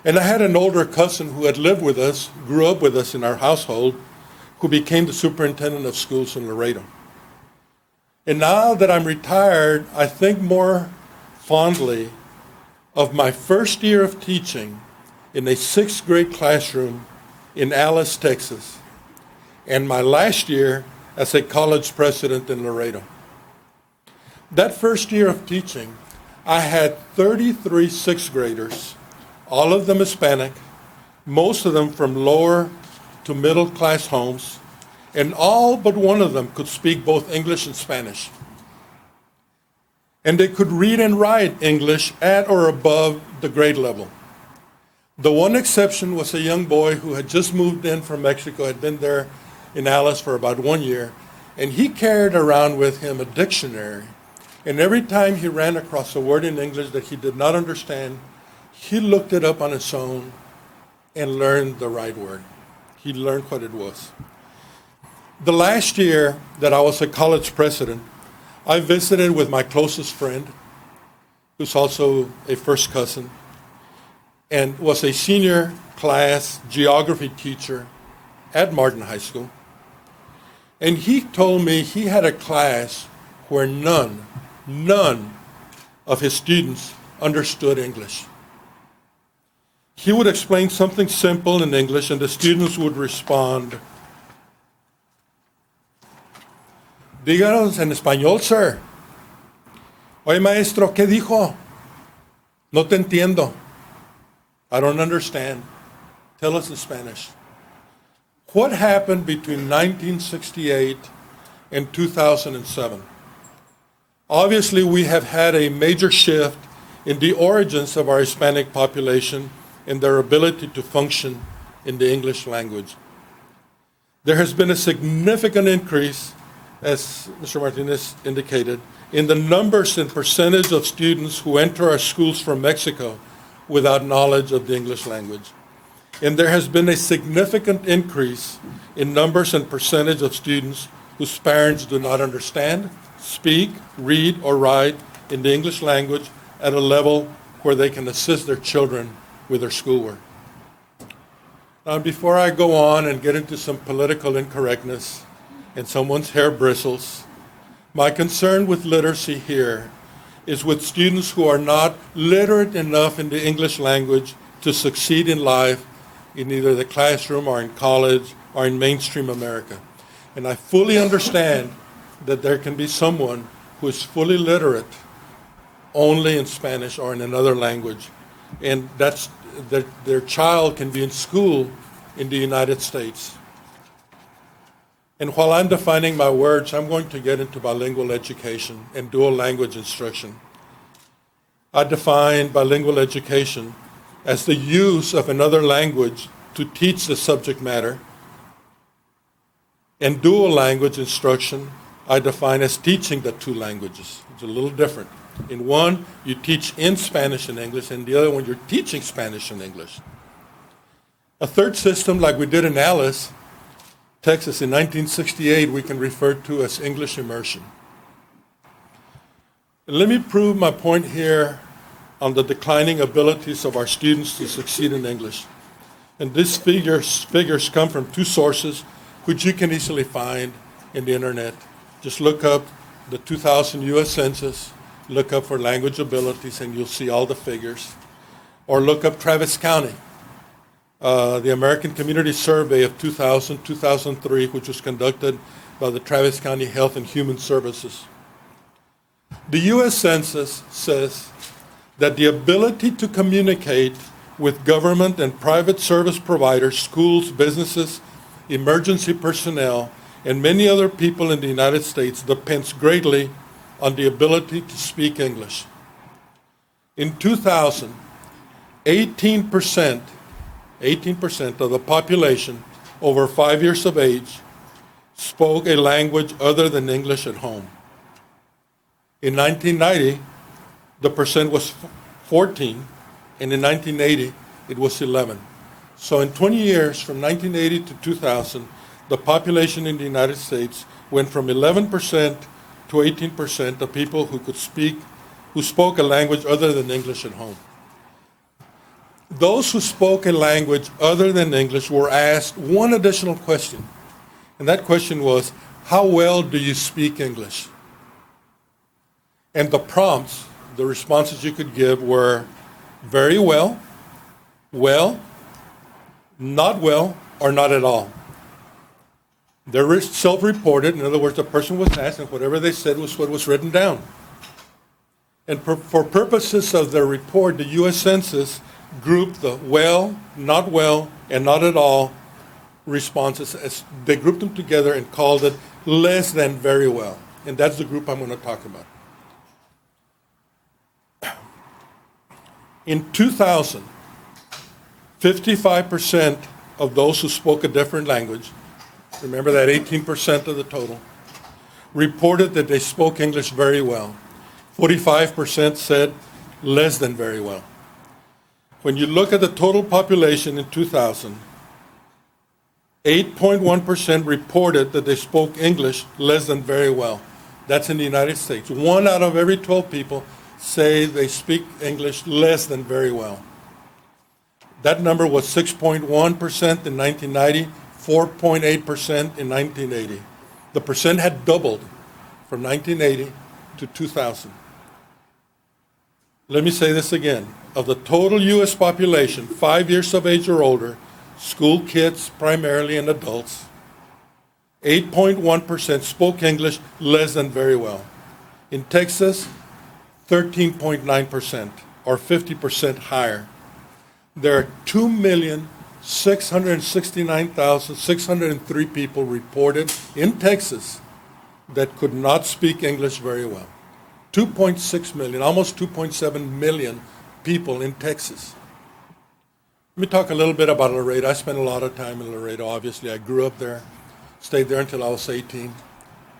And I had an older cousin who had lived with us, grew up with us in our household, who became the superintendent of schools in Laredo. And now that I'm retired, I think more fondly of my first year of teaching in a 6th grade classroom in Alice, Texas, and my last year as a college president in Laredo. That first year of teaching, I had 33 6th graders, all of them Hispanic, most of them from lower to middle class homes, and all but one of them could speak both English and Spanish. And they could read and write English at or above the grade level. The one exception was a young boy who had just moved in from Mexico, had been there in Alice for about 1 year, and he carried around with him a dictionary. And every time he ran across a word in English that he did not understand, he looked it up on his own and learned the right word. He learned what it was. The last year that I was a college president, I visited with my closest friend, who's also a first cousin, and was a senior class geography teacher at Martin High School. And he told me he had a class where none of his students understood English. He would explain something simple in English, and the students would respond, "Díganos en español, sir." Oye, maestro, ¿qué dijo? No te entiendo. I don't understand. Tell us in Spanish. What happened between 1968 and 2007? Obviously, we have had a major shift in the origins of our Hispanic population and their ability to function in the English language. There has been a significant increase, as Mr. Martinez indicated, in the numbers and percentage of students who enter our schools from Mexico without knowledge of the English language. And there has been a significant increase in numbers and percentage of students whose parents do not understand, speak, read, or write in the English language at a level where they can assist their children with their schoolwork. Now, before I go on and get into some political incorrectness and someone's hair bristles, my concern with literacy here is with students who are not literate enough in the English language to succeed in life in either the classroom or in college or in mainstream America. And I fully understand that there can be someone who is fully literate only in Spanish or in another language, and that's their child can be in school in the United States. And while I'm defining my words, I'm going to get into bilingual education and dual language instruction. I define bilingual education as the use of another language to teach the subject matter. And dual language instruction, I define as teaching the two languages. It's a little different. In one, you teach in Spanish and English, and the other one, you're teaching Spanish and English. A third system, like we did in Alice, Texas, in 1968, we can refer to as English immersion. And let me prove my point here on the declining abilities of our students to succeed in English. And these figures come from two sources, which you can easily find in the internet. Just look up the 2000 U.S. Census, look up for language abilities, and you'll see all the figures. Or look up Travis County, the American Community Survey of 2000-2003, which was conducted by the Travis County Health and Human Services. The U.S. Census says that the ability to communicate with government and private service providers, schools, businesses, emergency personnel, and many other people in the United States depends greatly on the ability to speak English. In 2000, 18% of the population over 5 years of age spoke a language other than English at home. In 1990, the percent was 14, and in 1980, it was 11. So in 20 years, from 1980 to 2000, the population in the United States went from 11% to 18% of people who spoke a language other than English at home. Those who spoke a language other than English were asked one additional question, and that question was, how well do you speak English? And the prompts, the responses you could give were very well, not well, or not at all. They're self-reported. In other words, the person was asked, and whatever they said was what was written down. And for purposes of their report, the U.S. Census grouped the well, and not at all responses. As they grouped them together and called it less than very well. And that's the group I'm going to talk about. In 2000, 55% of those who spoke a different language, remember that 18% of the total, reported that they spoke English very well. 45% said less than very well. When you look at the total population in 2000, 8.1% reported that they spoke English less than very well. That's in the United States. 1 out of every 12 people say they speak English less than very well. That number was 6.1% in 1990, 4.8% in 1980. The percent had doubled from 1980 to 2000. Let me say this again. Of the total U.S. population, 5 years of age or older, school kids primarily and adults, 8.1% spoke English less than very well. In Texas, 13.9%, or 50% higher. There are 2,669,603 people reported in Texas that could not speak English very well. 2.6 million, almost 2.7 million people in Texas. Let me talk a little bit about Laredo. I spent a lot of time in Laredo, obviously. I grew up there, stayed there until I was 18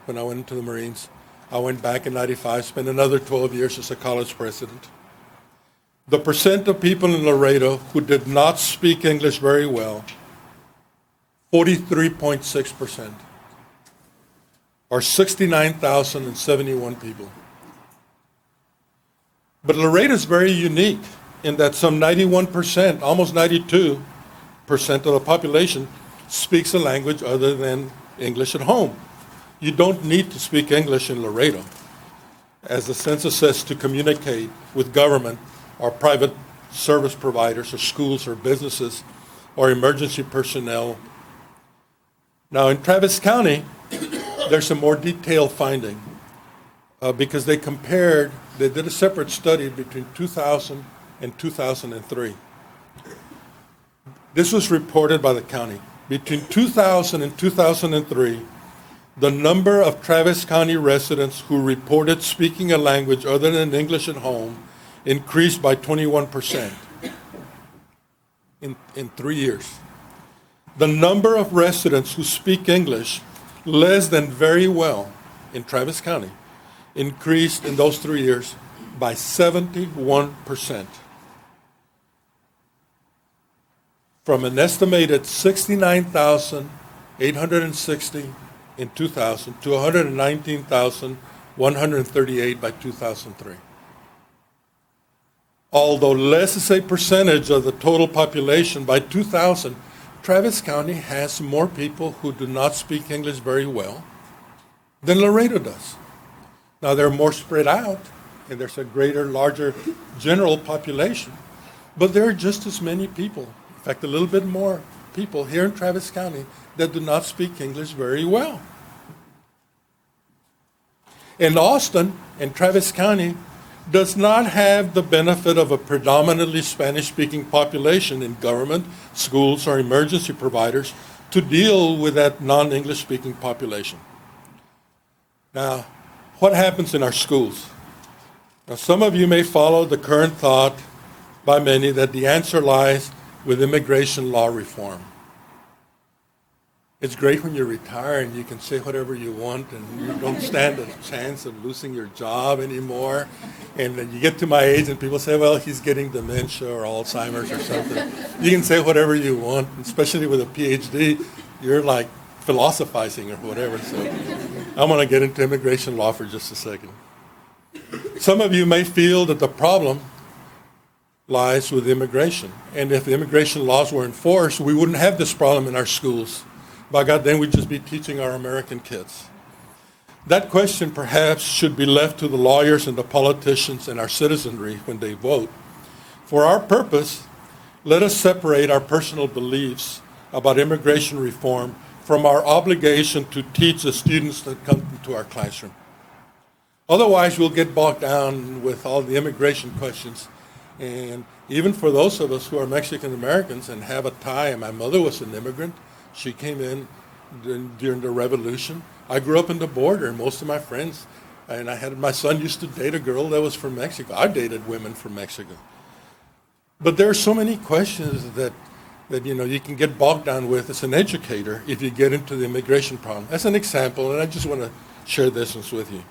when I went into the Marines. I went back in 95, spent another 12 years as a college president. The percent of people in Laredo who did not speak English very well, 43.6%, or 69,071 people. But Laredo is very unique in that some 91%, almost 92% of the population speaks a language other than English at home. You don't need to speak English in Laredo, as the census says, to communicate with government or private service providers or schools or businesses or emergency personnel. Now in Travis County, there's a more detailed finding because they did a separate study between 2000 and 2003. This was reported by the county. Between 2000 and 2003, the number of Travis County residents who reported speaking a language other than English at home increased by 21% in 3 years. The number of residents who speak English less than very well in Travis County increased in those 3 years by 71%. From an estimated 69,860 in 2000 to 119,138 by 2003. Although less is a percentage of the total population, by 2000, Travis County has more people who do not speak English very well than Laredo does. Now they're more spread out, and there's a larger general population, but there are just as many people, in fact a little bit more people here in Travis County that do not speak English very well. And Austin and Travis County does not have the benefit of a predominantly Spanish-speaking population in government, schools, or emergency providers to deal with that non-English speaking population. Now, what happens in our schools? Now, some of you may follow the current thought by many that the answer lies with immigration law reform. It's great when you retire and you can say whatever you want and you don't stand a chance of losing your job anymore. And then you get to my age and people say, well, he's getting dementia or Alzheimer's or something. You can say whatever you want, especially with a PhD. You're like philosophizing or whatever. So I'm going to get into immigration law for just a second. Some of you may feel that the problem lies with immigration. And if the immigration laws were enforced, we wouldn't have this problem in our schools. By God, then we'd just be teaching our American kids. That question perhaps should be left to the lawyers and the politicians and our citizenry when they vote. For our purpose, let us separate our personal beliefs about immigration reform from our obligation to teach the students that come into our classroom. Otherwise, we'll get bogged down with all the immigration questions. And even for those of us who are Mexican Americans and have a tie, and my mother was an immigrant, she came in during the Revolution. I grew up in the border, and most of my friends, and my son used to date a girl that was from Mexico. I dated women from Mexico. But there are so many questions that you can get bogged down with as an educator if you get into the immigration problem. As an example, and I just want to share this with you.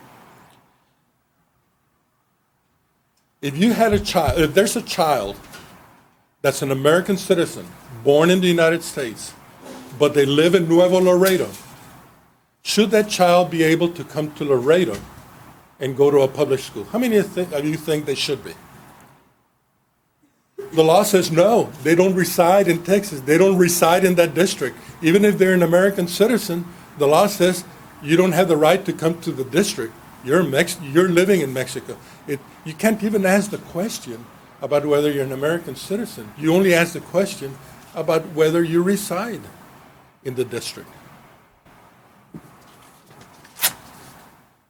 If there's a child that's an American citizen, born in the United States, but they live in Nuevo Laredo, should that child be able to come to Laredo and go to a public school? How many of you think they should be? The law says no. They don't reside in Texas. They don't reside in that district. Even if they're an American citizen, the law says you don't have the right to come to the district. You're living in Mexico. You can't even ask the question about whether you're an American citizen. You only ask the question about whether you reside in the district.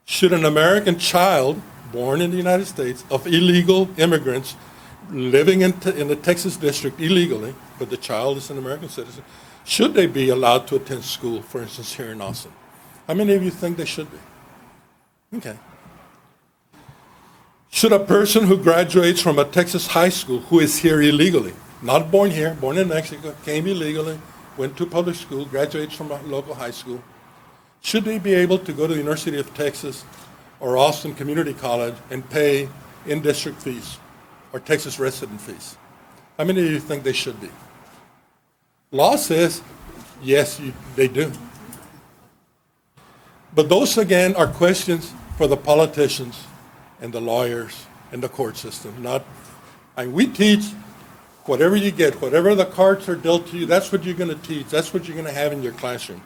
Should an American child born in the United States of illegal immigrants living in the Texas district illegally, but the child is an American citizen, should they be allowed to attend school, for instance, here in Austin? How many of you think they should be? Okay. Should a person who graduates from a Texas high school who is here illegally, not born here, born in Mexico, came illegally, went to public school, graduates from a local high school, should they be able to go to the University of Texas or Austin Community College and pay in-district fees or Texas resident fees? How many of you think they should be? Law says, yes, they do. But those, again, are questions for the politicians and the lawyers and the court system. We teach whatever you get, whatever the cards are dealt to you, that's what you're going to teach. That's what you're going to have in your classroom.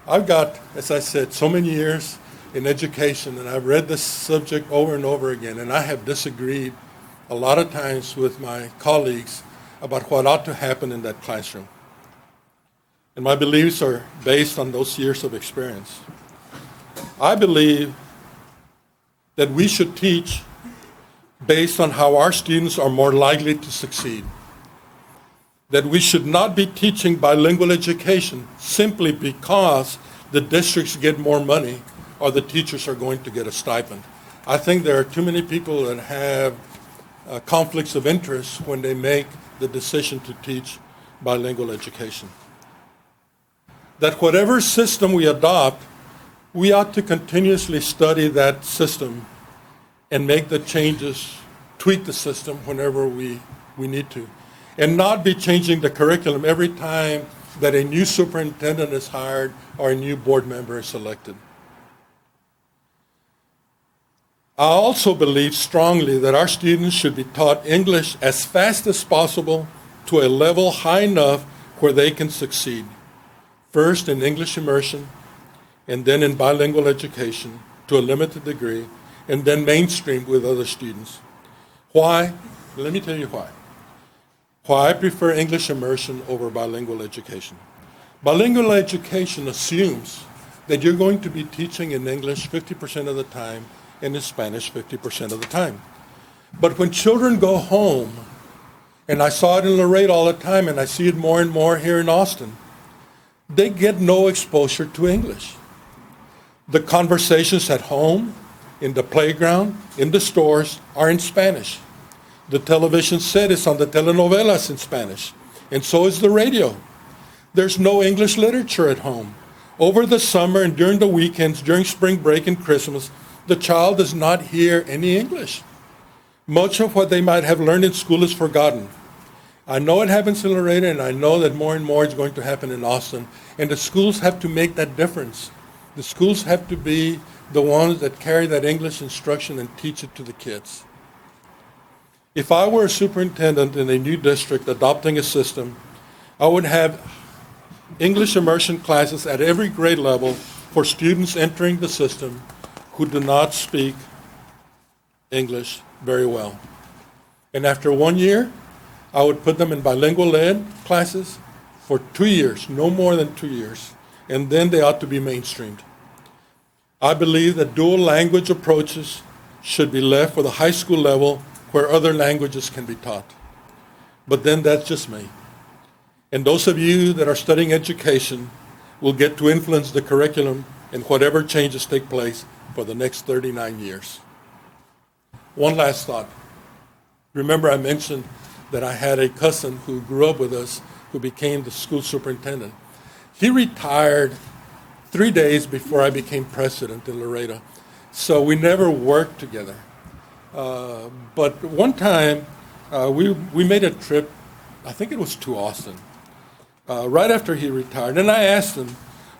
I've got, as I said, so many years in education, and I've read this subject over and over again, and I have disagreed a lot of times with my colleagues about what ought to happen in that classroom. And my beliefs are based on those years of experience. I believe that we should teach based on how our students are more likely to succeed. That we should not be teaching bilingual education simply because the districts get more money or the teachers are going to get a stipend. I think there are too many people that have conflicts of interest when they make the decision to teach bilingual education. That whatever system we adopt, we ought to continuously study that system and make the changes, tweak the system whenever we need to, and not be changing the curriculum every time that a new superintendent is hired or a new board member is elected. I also believe strongly that our students should be taught English as fast as possible to a level high enough where they can succeed. First in English immersion, and then in bilingual education to a limited degree, and then mainstream with other students. Why? Let me tell you why. Why I prefer English immersion over bilingual education. Bilingual education assumes that you're going to be teaching in English 50% of the time and in Spanish 50% of the time. But when children go home, and I saw it in Laredo all the time, and I see it more and more here in Austin, they get no exposure to English. The conversations at home, in the playground, in the stores, are in Spanish. The television set is on the telenovelas in Spanish, and so is the radio. There's no English literature at home. Over the summer and during the weekends, during spring break and Christmas, the child does not hear any English. Much of what they might have learned in school is forgotten. I know it happens in Laredo, and I know that more and more is going to happen in Austin, and the schools have to make that difference. The schools have to be the ones that carry that English instruction and teach it to the kids. If I were a superintendent in a new district adopting a system, I would have English immersion classes at every grade level for students entering the system who do not speak English very well. And after 1 year, I would put them in bilingual ed classes for 2 years, no more than 2 years, and then they ought to be mainstreamed. I believe that dual language approaches should be left for the high school level where other languages can be taught. But then that's just me. And those of you that are studying education will get to influence the curriculum and whatever changes take place for the next 39 years. One last thought. Remember I mentioned that I had a cousin who grew up with us who became the school superintendent. He retired 3 days before I became president in Laredo. So we never worked together. But one time we made a trip, I think it was to Austin, right after he retired. And I asked him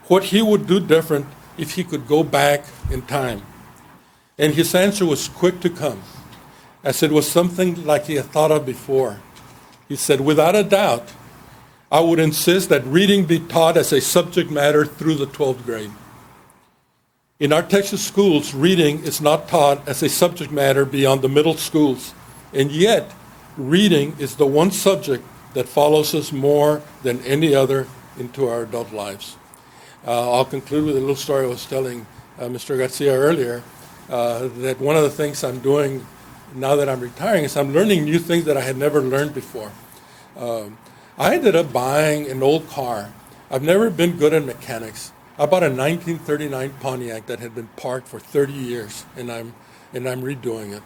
what he would do different if he could go back in time. And his answer was quick to come, as it was something like he had thought of before. He said, without a doubt, I would insist that reading be taught as a subject matter through the 12th grade. In our Texas schools, reading is not taught as a subject matter beyond the middle schools, and yet reading is the one subject that follows us more than any other into our adult lives. I'll conclude with a little story I was telling Mr. Garcia earlier. that one of the things I'm doing now that I'm retiring is I'm learning new things that I had never learned before. I ended up buying an old car. I've never been good at mechanics. I bought a 1939 Pontiac that had been parked for 30 years, and I'm redoing it.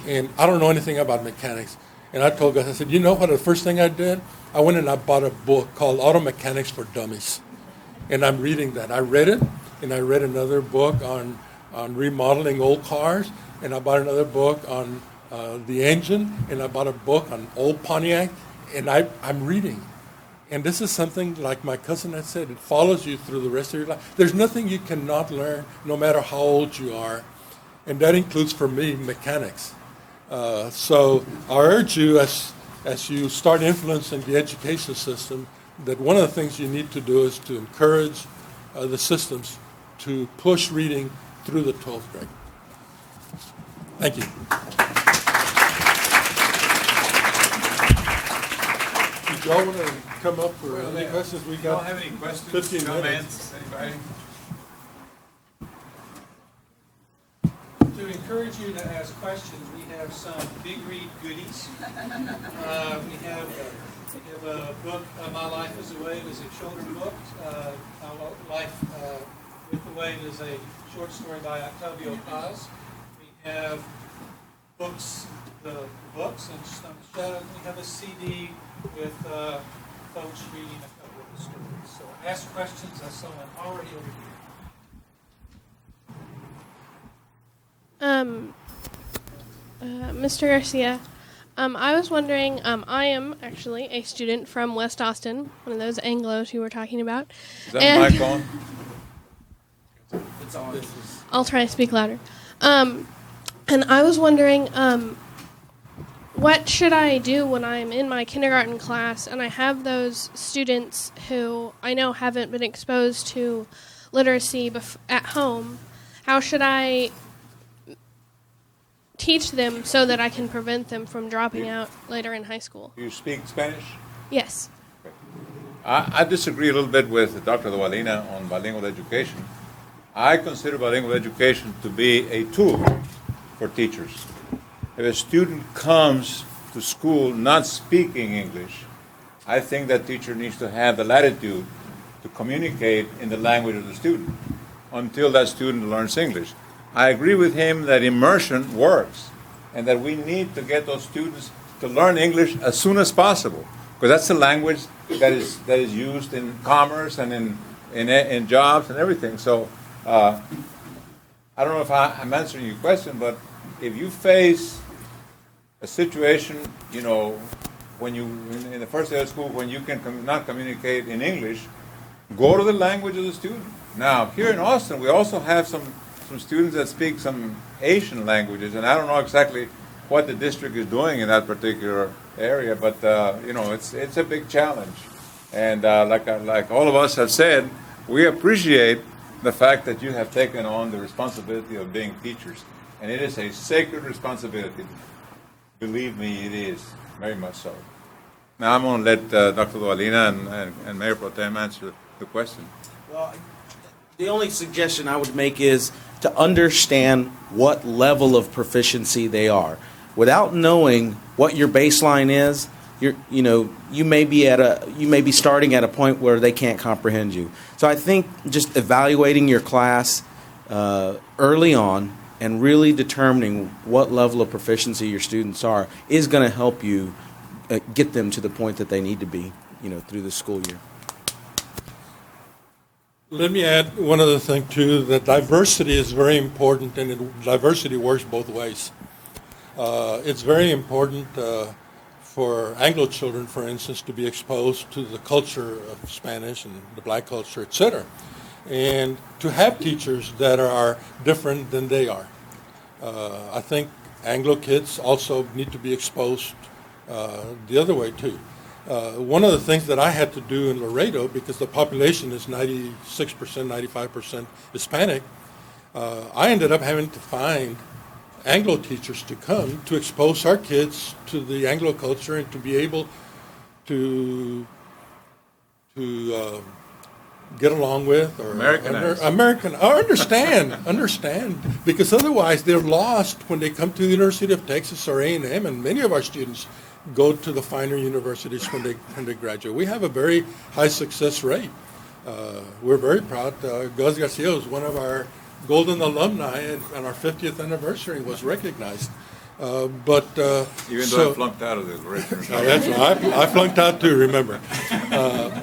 And I don't know anything about mechanics. And I told Gus, I said, you know what, the first thing I did? I went and I bought a book called Auto Mechanics for Dummies. And I'm reading that. I read it, and I read another book on remodeling old cars, and I bought another book on the engine, and I bought a book on old Pontiac, and I'm reading. And this is something, like my cousin had said, it follows you through the rest of your life. There's nothing you cannot learn, no matter how old you are. And that includes, for me, mechanics. So I urge you, as you start influencing the education system, that one of the things you need to do is to encourage the systems to push reading through the 12th grade. Thank you. Did y'all want to come up for any questions? We Don't got have any questions, 15 minutes. comments, anybody? To encourage you to ask questions, we have some big read goodies. We have a book, My Life as a Wave, is a children's book. My Life with the Wave is a short story by Octavio Paz. We have books, the books, and just on the shelf. We have a CD with folks reading a couple of the stories. So ask questions. I saw one already over here. Mr. Garcia, I was wondering, I am actually a student from West Austin, one of those Anglos you were talking about. Is that mic on? It's on. I'll try to speak louder. And I was wondering, what should I do when I'm in my kindergarten class and I have those students who I know haven't been exposed to literacy at home? How should I teach them so that I can prevent them from dropping out later in high school? You speak Spanish? Yes. I disagree a little bit with Dr. Duvalina on bilingual education. I consider bilingual education to be a tool for teachers. If a student comes to school not speaking English, I think that teacher needs to have the latitude to communicate in the language of the student until that student learns English. I agree with him that immersion works and that we need to get those students to learn English as soon as possible, because that's the language that is used in commerce and in jobs and everything. So I don't know if I'm answering your question, but if you face a situation, when you in the first day of school when you can not communicate in English, go to the language of the student. Now, here in Austin, we also have some students that speak some Asian languages, and I don't know exactly what the district is doing in that particular area, but it's a big challenge. And like all of us have said, we appreciate the fact that you have taken on the responsibility of being teachers, and it is a sacred responsibility. Believe me, it is very much so. Now I'm going to let Dr. Duvalina and Mayor Pro Tem answer the question. Well, the only suggestion I would make is to understand what level of proficiency they are. Without knowing what your baseline is, you may be starting at a point where they can't comprehend you. So I think just evaluating your class early on and really determining what level of proficiency your students are is going to help you get them to the point that they need to be, through the school year. Let me add one other thing, too, that diversity is very important, and diversity works both ways. It's very important for Anglo children, for instance, to be exposed to the culture of Spanish and the black culture, et cetera, and to have teachers that are different than they are. I think Anglo kids also need to be exposed the other way, too. One of the things that I had to do in Laredo, because the population is 96%, 95% Hispanic, I ended up having to find Anglo teachers to come to expose our kids to the Anglo culture and to be able to get along with or Americanize. understand, because otherwise they're lost when they come to the University of Texas or A&M, and many of our students go to the finer universities when they graduate. We have a very high success rate. We're very proud. Gus Garcia was one of our golden alumni, and our 50th anniversary was recognized. Even though I flunked out of the original. That's right. I flunked out too, remember.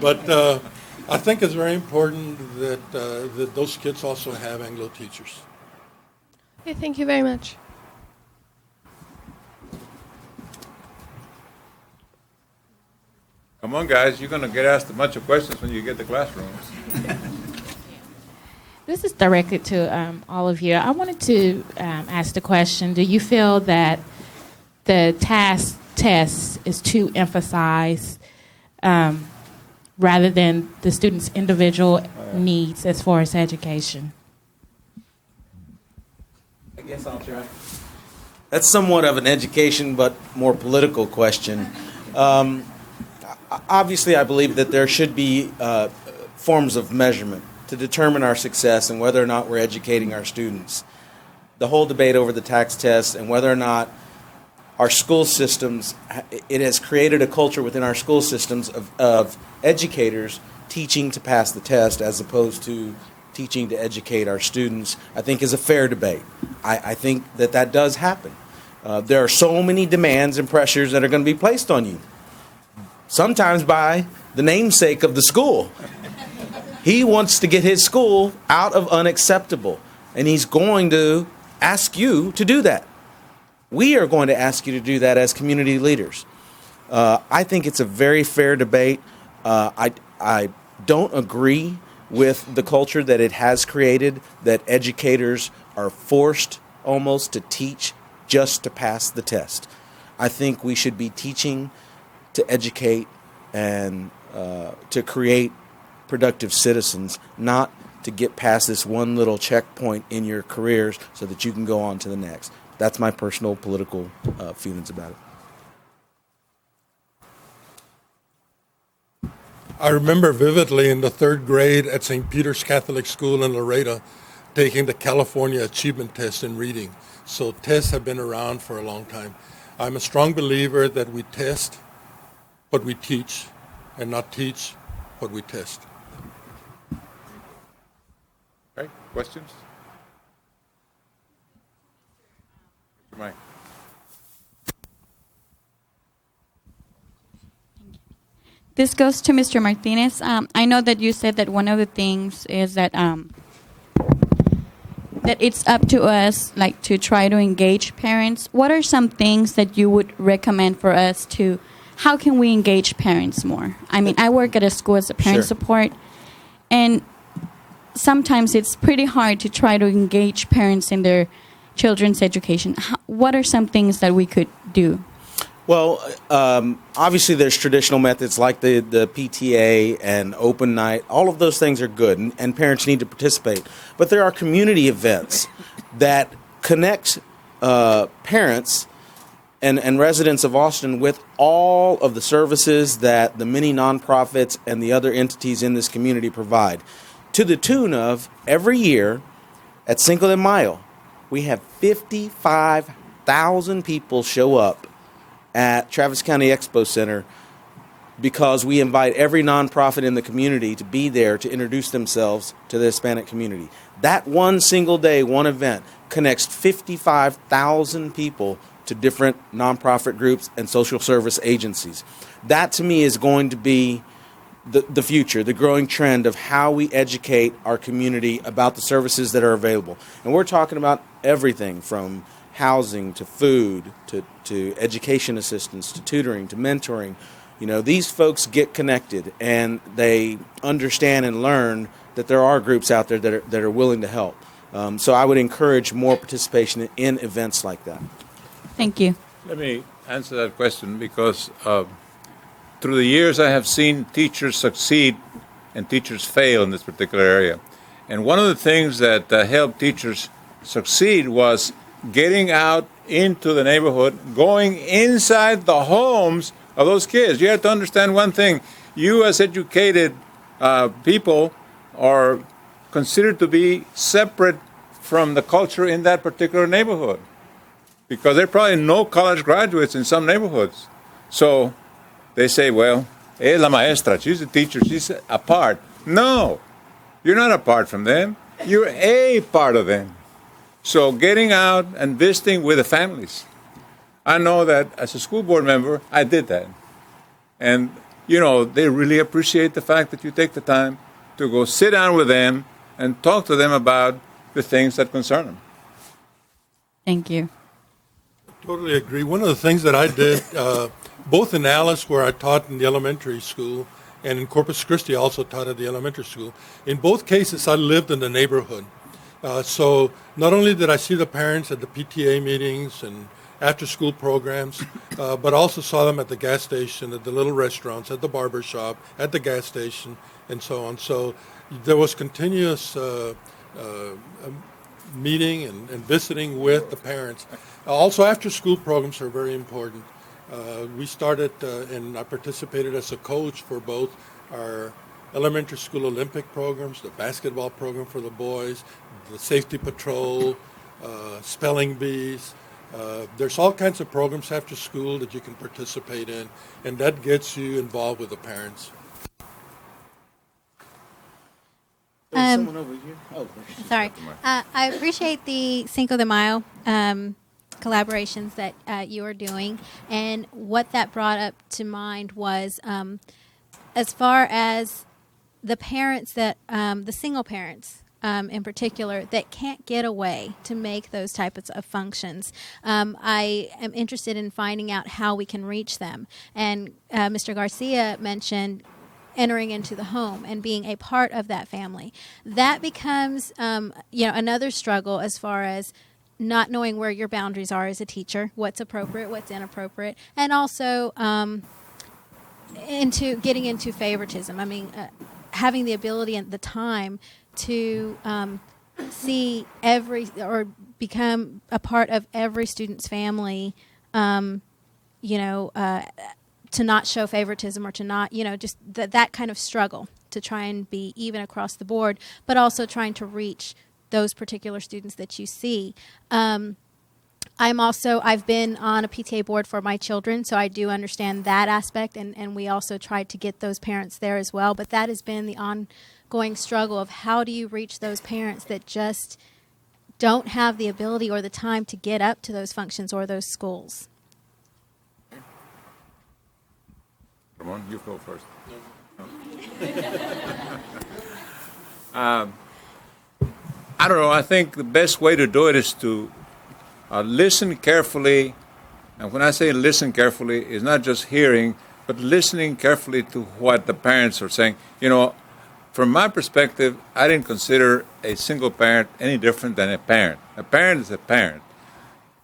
But I think it's very important that those kids also have Anglo teachers. Okay, thank you very much. Come on, guys, you're going to get asked a bunch of questions when you get to classrooms. This is directed to all of you. I wanted to ask the question, do you feel that the task test is too emphasized rather than the student's individual needs as far as education? I guess I'll try. That's somewhat of an education, but more political question. Obviously, I believe that there should be forms of measurement to determine our success and whether or not we're educating our students. The whole debate over the tax test and whether or not our school systems, it has created a culture within our school systems of educators teaching to pass the test as opposed to teaching to educate our students, I think is a fair debate. I think that does happen. There are so many demands and pressures that are going to be placed on you, sometimes by the namesake of the school. He wants to get his school out of unacceptable, and he's going to ask you to do that. We are going to ask you to do that as community leaders. I think it's a very fair debate. I don't agree with the culture that it has created, that educators are forced almost to teach just to pass the test. I think we should be teaching to educate and to create productive citizens, not to get past this one little checkpoint in your careers so that you can go on to the next. That's my personal political feelings about it. I remember vividly in the 3rd grade at St. Peter's Catholic School in Laredo taking the California Achievement Test in reading. So tests have been around for a long time. I'm a strong believer that we test what we teach and not teach what we test. Okay, questions? Mike. This goes to Mr. Martinez. I know that you said that one of the things is that that it's up to us, like, to try to engage parents. What are some things that you would recommend for us to? How can we engage parents more? I mean, I work at a school as a parent support, and sometimes it's pretty hard to try to engage parents in their children's education. What are some things that we could do? Well, obviously there's traditional methods like the PTA and open night. All of those things are good, and parents need to participate. But there are community events that connect parents and residents of Austin with all of the services that the many nonprofits and the other entities in this community provide. To the tune of, every year at Cinco de Mayo, we have 55,000 people show up at Travis County Expo Center because we invite every nonprofit in the community to be there to introduce themselves to the Hispanic community. That one single day, one event, connects 55,000 people to different nonprofit groups and social service agencies. That, to me, is going to be the future, the growing trend of how we educate our community about the services that are available. And we're talking about everything from housing to food to education assistance to tutoring to mentoring. You know, these folks get connected and they understand and learn that there are groups out there that are willing to help. So I would encourage more participation in events like that. Thank you. Let me answer that question because through the years I have seen teachers succeed and teachers fail in this particular area. And one of the things that helped teachers succeed was getting out into the neighborhood, going inside the homes of those kids. You have to understand one thing. You as educated people are considered to be separate from the culture in that particular neighborhood, because there are probably no college graduates in some neighborhoods. So they say, well, es la maestra, she's a teacher, she's apart. No, you're not apart from them. You're a part of them. So getting out and visiting with the families. I know that as a school board member, I did that. And, they really appreciate the fact that you take the time to go sit down with them and talk to them about the things that concern them. Thank you. Totally agree. One of the things that I did, both in Alice, where I taught in the elementary school, and in Corpus Christi, I also taught at the elementary school. In both cases, I lived in the neighborhood. So not only did I see the parents at the PTA meetings and after-school programs, but also saw them at the gas station, at the little restaurants, at the barber shop, at the gas station, and so on. So there was continuous meeting and visiting with the parents. Also, after-school programs are very important. We started, and I participated as a coach for both our elementary school Olympic programs, the basketball program for the boys, the safety patrol, spelling bees. There's all kinds of programs after school that you can participate in, and that gets you involved with the parents. There's someone over here. Oh, Sorry. I appreciate the Cinco de Mayo collaborations that you are doing. And what that brought up to mind was as far as the parents that, the single parents in particular, that can't get away to make those types of functions. I am interested in finding out how we can reach them. And Mr. Garcia mentioned entering into the home and being a part of that family. That becomes, another struggle as far as not knowing where your boundaries are as a teacher, what's appropriate, what's inappropriate, and also getting into favoritism. I mean, having the ability and the time to see or become a part of every student's family, to not show favoritism or to not, just that kind of struggle to try and be even across the board, but also trying to reach those particular students that you see. I've been on a PTA board for my children, so I do understand that aspect, and we also tried to get those parents there as well, but that has been the ongoing struggle of how do you reach those parents that just don't have the ability or the time to get up to those functions or those schools. Come on, you go first. I don't know. I think the best way to do it is to listen carefully. And when I say listen carefully, it's not just hearing, but listening carefully to what the parents are saying. From my perspective, I didn't consider a single parent any different than a parent. A parent is a parent.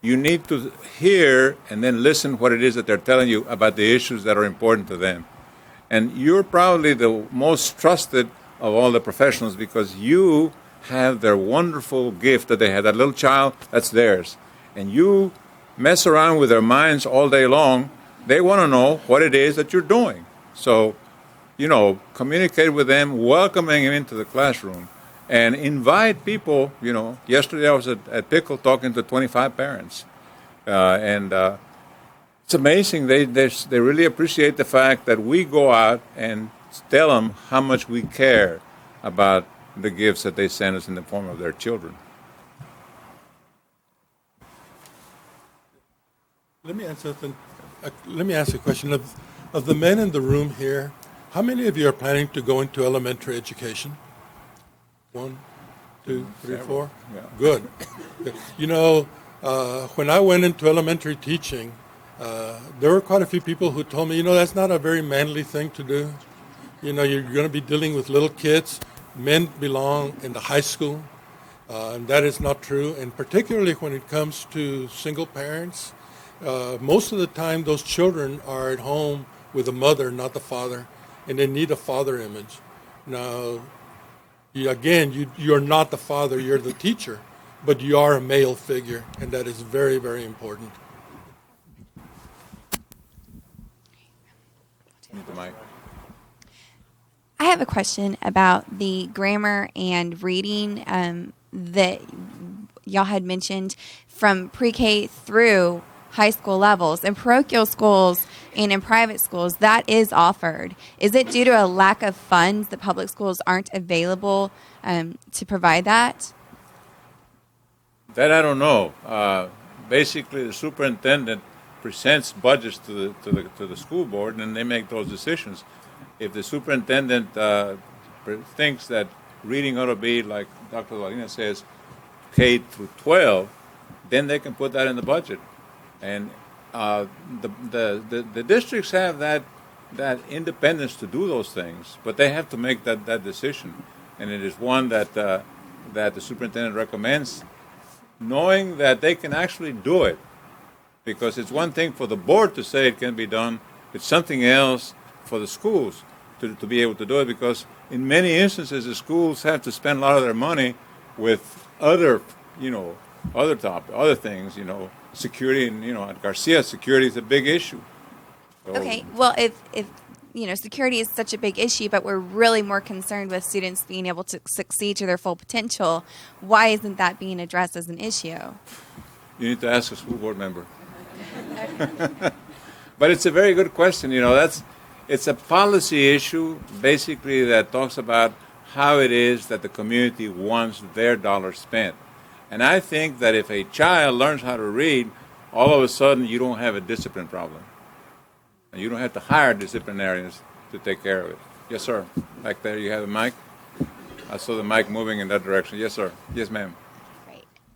You need to hear and then listen what it is that they're telling you about the issues that are important to them. And you're probably the most trusted of all the professionals because you have their wonderful gift that they had. That little child, that's theirs. And you mess around with their minds all day long. They want to know what it is that you're doing. So, communicate with them, welcoming them into the classroom. And invite people, Yesterday I was at Pickle talking to 25 parents. It's amazing. They really appreciate the fact that we go out and tell them how much we care about the gifts that they send us in the form of their children. Let me answer something. Let me ask a question. Of the men in the room here, how many of you are planning to go into elementary education? 1, 2, 3, 4? Yeah. Good. When I went into elementary teaching, there were quite a few people who told me, that's not a very manly thing to do. You're going to be dealing with little kids. Men belong in the high school, and that is not true. And particularly when it comes to single parents, most of the time those children are at home with the mother, not the father, and they need a father image. Now, you're not the father, you're the teacher, but you are a male figure, and that is very, very important. Need the mic. I have a question about the grammar and reading that y'all had mentioned from pre-K through high school levels. In parochial schools and in private schools, that is offered. Is it due to a lack of funds that public schools aren't available to provide that? That I don't know. Basically, the superintendent presents budgets to the school board, and they make those decisions. If the superintendent thinks that reading ought to be, like Dr. Valina says, K through 12, then they can put that in the budget. And the districts have that independence to do those things, but they have to make that decision. And it is one that the superintendent recommends, knowing that they can actually do it. Because it's one thing for the board to say it can be done, it's something else for the schools to be able to do it, because in many instances the schools have to spend a lot of their money with other things, security, and at Garcia, security is a big issue. So, Okay, well, if security is such a big issue, but we're really more concerned with students being able to succeed to their full potential, why isn't that being addressed as an issue? You need to ask a school board member. But it's a very good question. It's a policy issue, basically, that talks about how it is that the community wants their dollars spent. And I think that if a child learns how to read, all of a sudden you don't have a discipline problem. And you don't have to hire disciplinarians to take care of it. Yes, sir. Back there you have a mic. I saw the mic moving in that direction. Yes, sir. Yes, ma'am.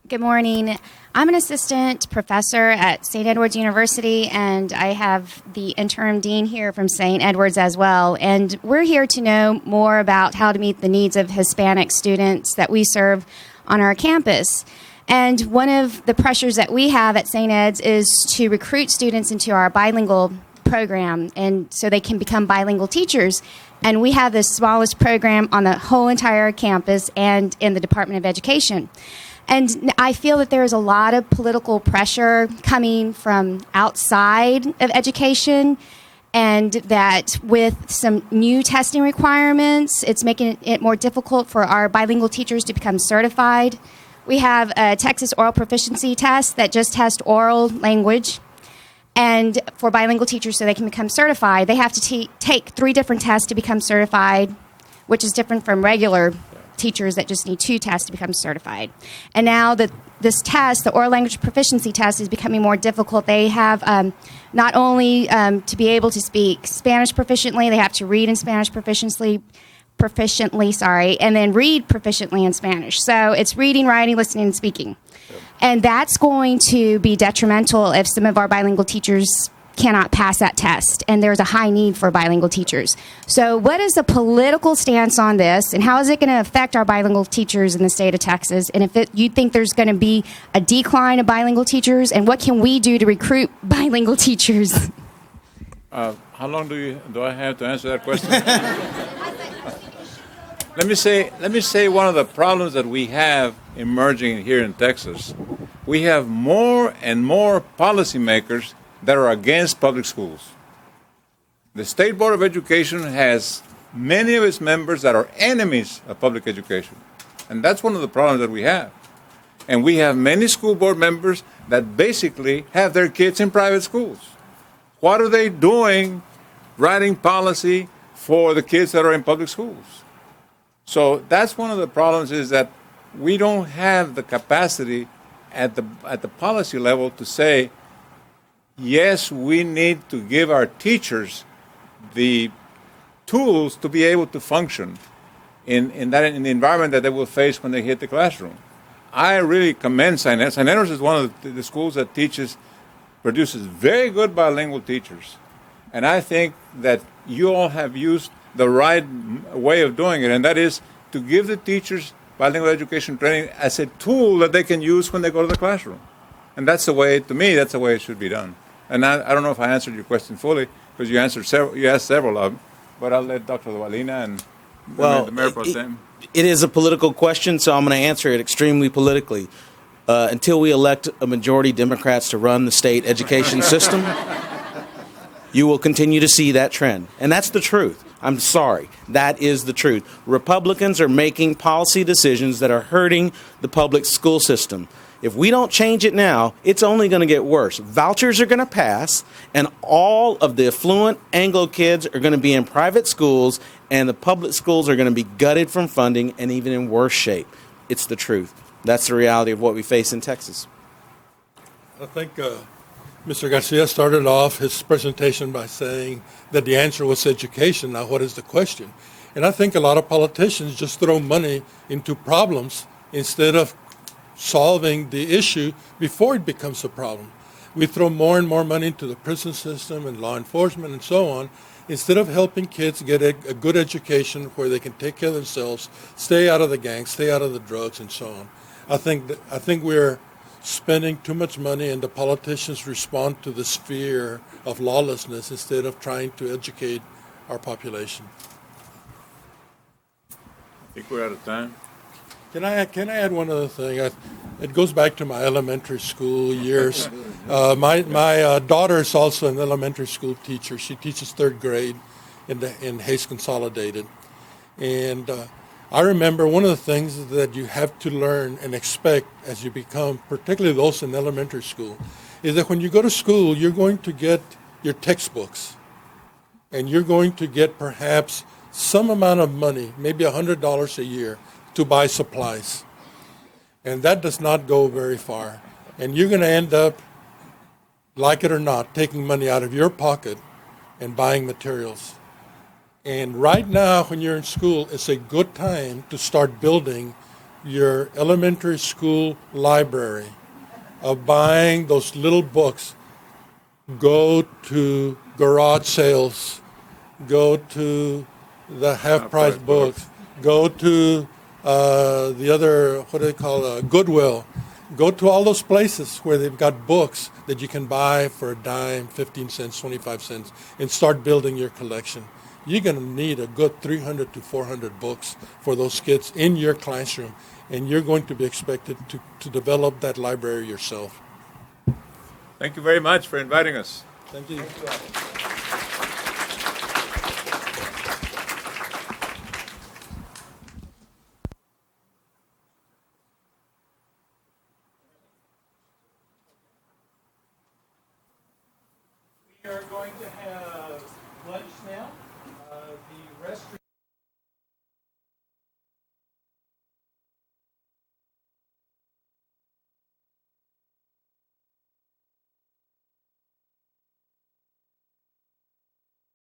Good morning. I'm an assistant professor at St. Edward's University, and I have the interim dean here from St. Edward's as well. And we're here to know more about how to meet the needs of Hispanic students that we serve on our campus. And one of the pressures that we have at St. Ed's is to recruit students into our bilingual program, and so they can become bilingual teachers. And we have the smallest program on the whole entire campus and in the Department of Education. And I feel that there is a lot of political pressure coming from outside of education, and that with some new testing requirements, it's making it more difficult for our bilingual teachers to become certified. We have a Texas oral proficiency test that just tests oral language. And for bilingual teachers, so they can become certified, they have to take 3 different tests to become certified, which is different from regular teachers that just need 2 tests to become certified. And now that this test, the oral language proficiency test, is becoming more difficult. They have not only to be able to speak Spanish proficiently, they have to read in Spanish proficiently, and then read proficiently in Spanish. So it's reading, writing, listening, and speaking. And that's going to be detrimental if some of our bilingual teachers cannot pass that test, and there's a high need for bilingual teachers. So what is the political stance on this, and how is it going to affect our bilingual teachers in the state of Texas? And if you think there's going to be a decline of bilingual teachers, and what can we do to recruit bilingual teachers? How long do I have to answer that question? Let me say one of the problems that we have emerging here in Texas. We have more and more policymakers that are against public schools. The State Board of Education has many of its members that are enemies of public education. And that's one of the problems that we have. And we have many school board members that basically have their kids in private schools. What are they doing writing policy for the kids that are in public schools? So that's one of the problems, is that we don't have the capacity at the policy level to say, yes, we need to give our teachers the tools to be able to function in the environment that they will face when they hit the classroom. I really commend St. Edward's. St. Edward's is one of the schools that produces very good bilingual teachers. And I think that you all have used the right way of doing it, and that is to give the teachers bilingual education training as a tool that they can use when they go to the classroom. And that's the way, to me, that's the way it should be done. And I don't know if I answered your question fully, because you asked several of them, but I'll let Dr. Valina and the Mayor Pro Tem. It is a political question, so I'm going to answer it extremely politically. Until we elect a majority Democrats to run the state education system, you will continue to see that trend. And that's the truth. I'm sorry. That is the truth. Republicans are making policy decisions that are hurting the public school system. If we don't change it now, it's only going to get worse. Vouchers are going to pass, and all of the affluent Anglo kids are going to be in private schools, and the public schools are going to be gutted from funding and even in worse shape. It's the truth. That's the reality of what we face in Texas. I think Mr. Garcia started off his presentation by saying that the answer was education. Now, what is the question? And I think a lot of politicians just throw money into problems instead of solving the issue before it becomes a problem. We throw more and more money into the prison system and law enforcement and so on, instead of helping kids get a good education where they can take care of themselves, stay out of the gangs, stay out of the drugs and so on. I think we're spending too much money, and the politicians respond to this fear of lawlessness instead of trying to educate our population. I think we're out of time. Can I add one other thing? It goes back to my elementary school years. My daughter is also an elementary school teacher. She teaches third grade in Hayes Consolidated. And I remember one of the things that you have to learn and expect as you become, particularly those in elementary school, is that when you go to school, you're going to get your textbooks. And you're going to get perhaps some amount of money, maybe $100 a year, to buy supplies. And that does not go very far. And you're going to end up, like it or not, taking money out of your pocket and buying materials. And right now, when you're in school, it's a good time to start building your elementary school library of buying those little books. Go to garage sales, go to the half-price books, go to the other, what do they call, Goodwill. Go to all those places where they've got books that you can buy for a dime, 15 cents, 25 cents, and start building your collection. You're going to need a good 300 to 400 books for those kids in your classroom, and you're going to be expected to develop that library yourself. Thank you very much for inviting us. Thank you. We are going to have lunch now. The restroom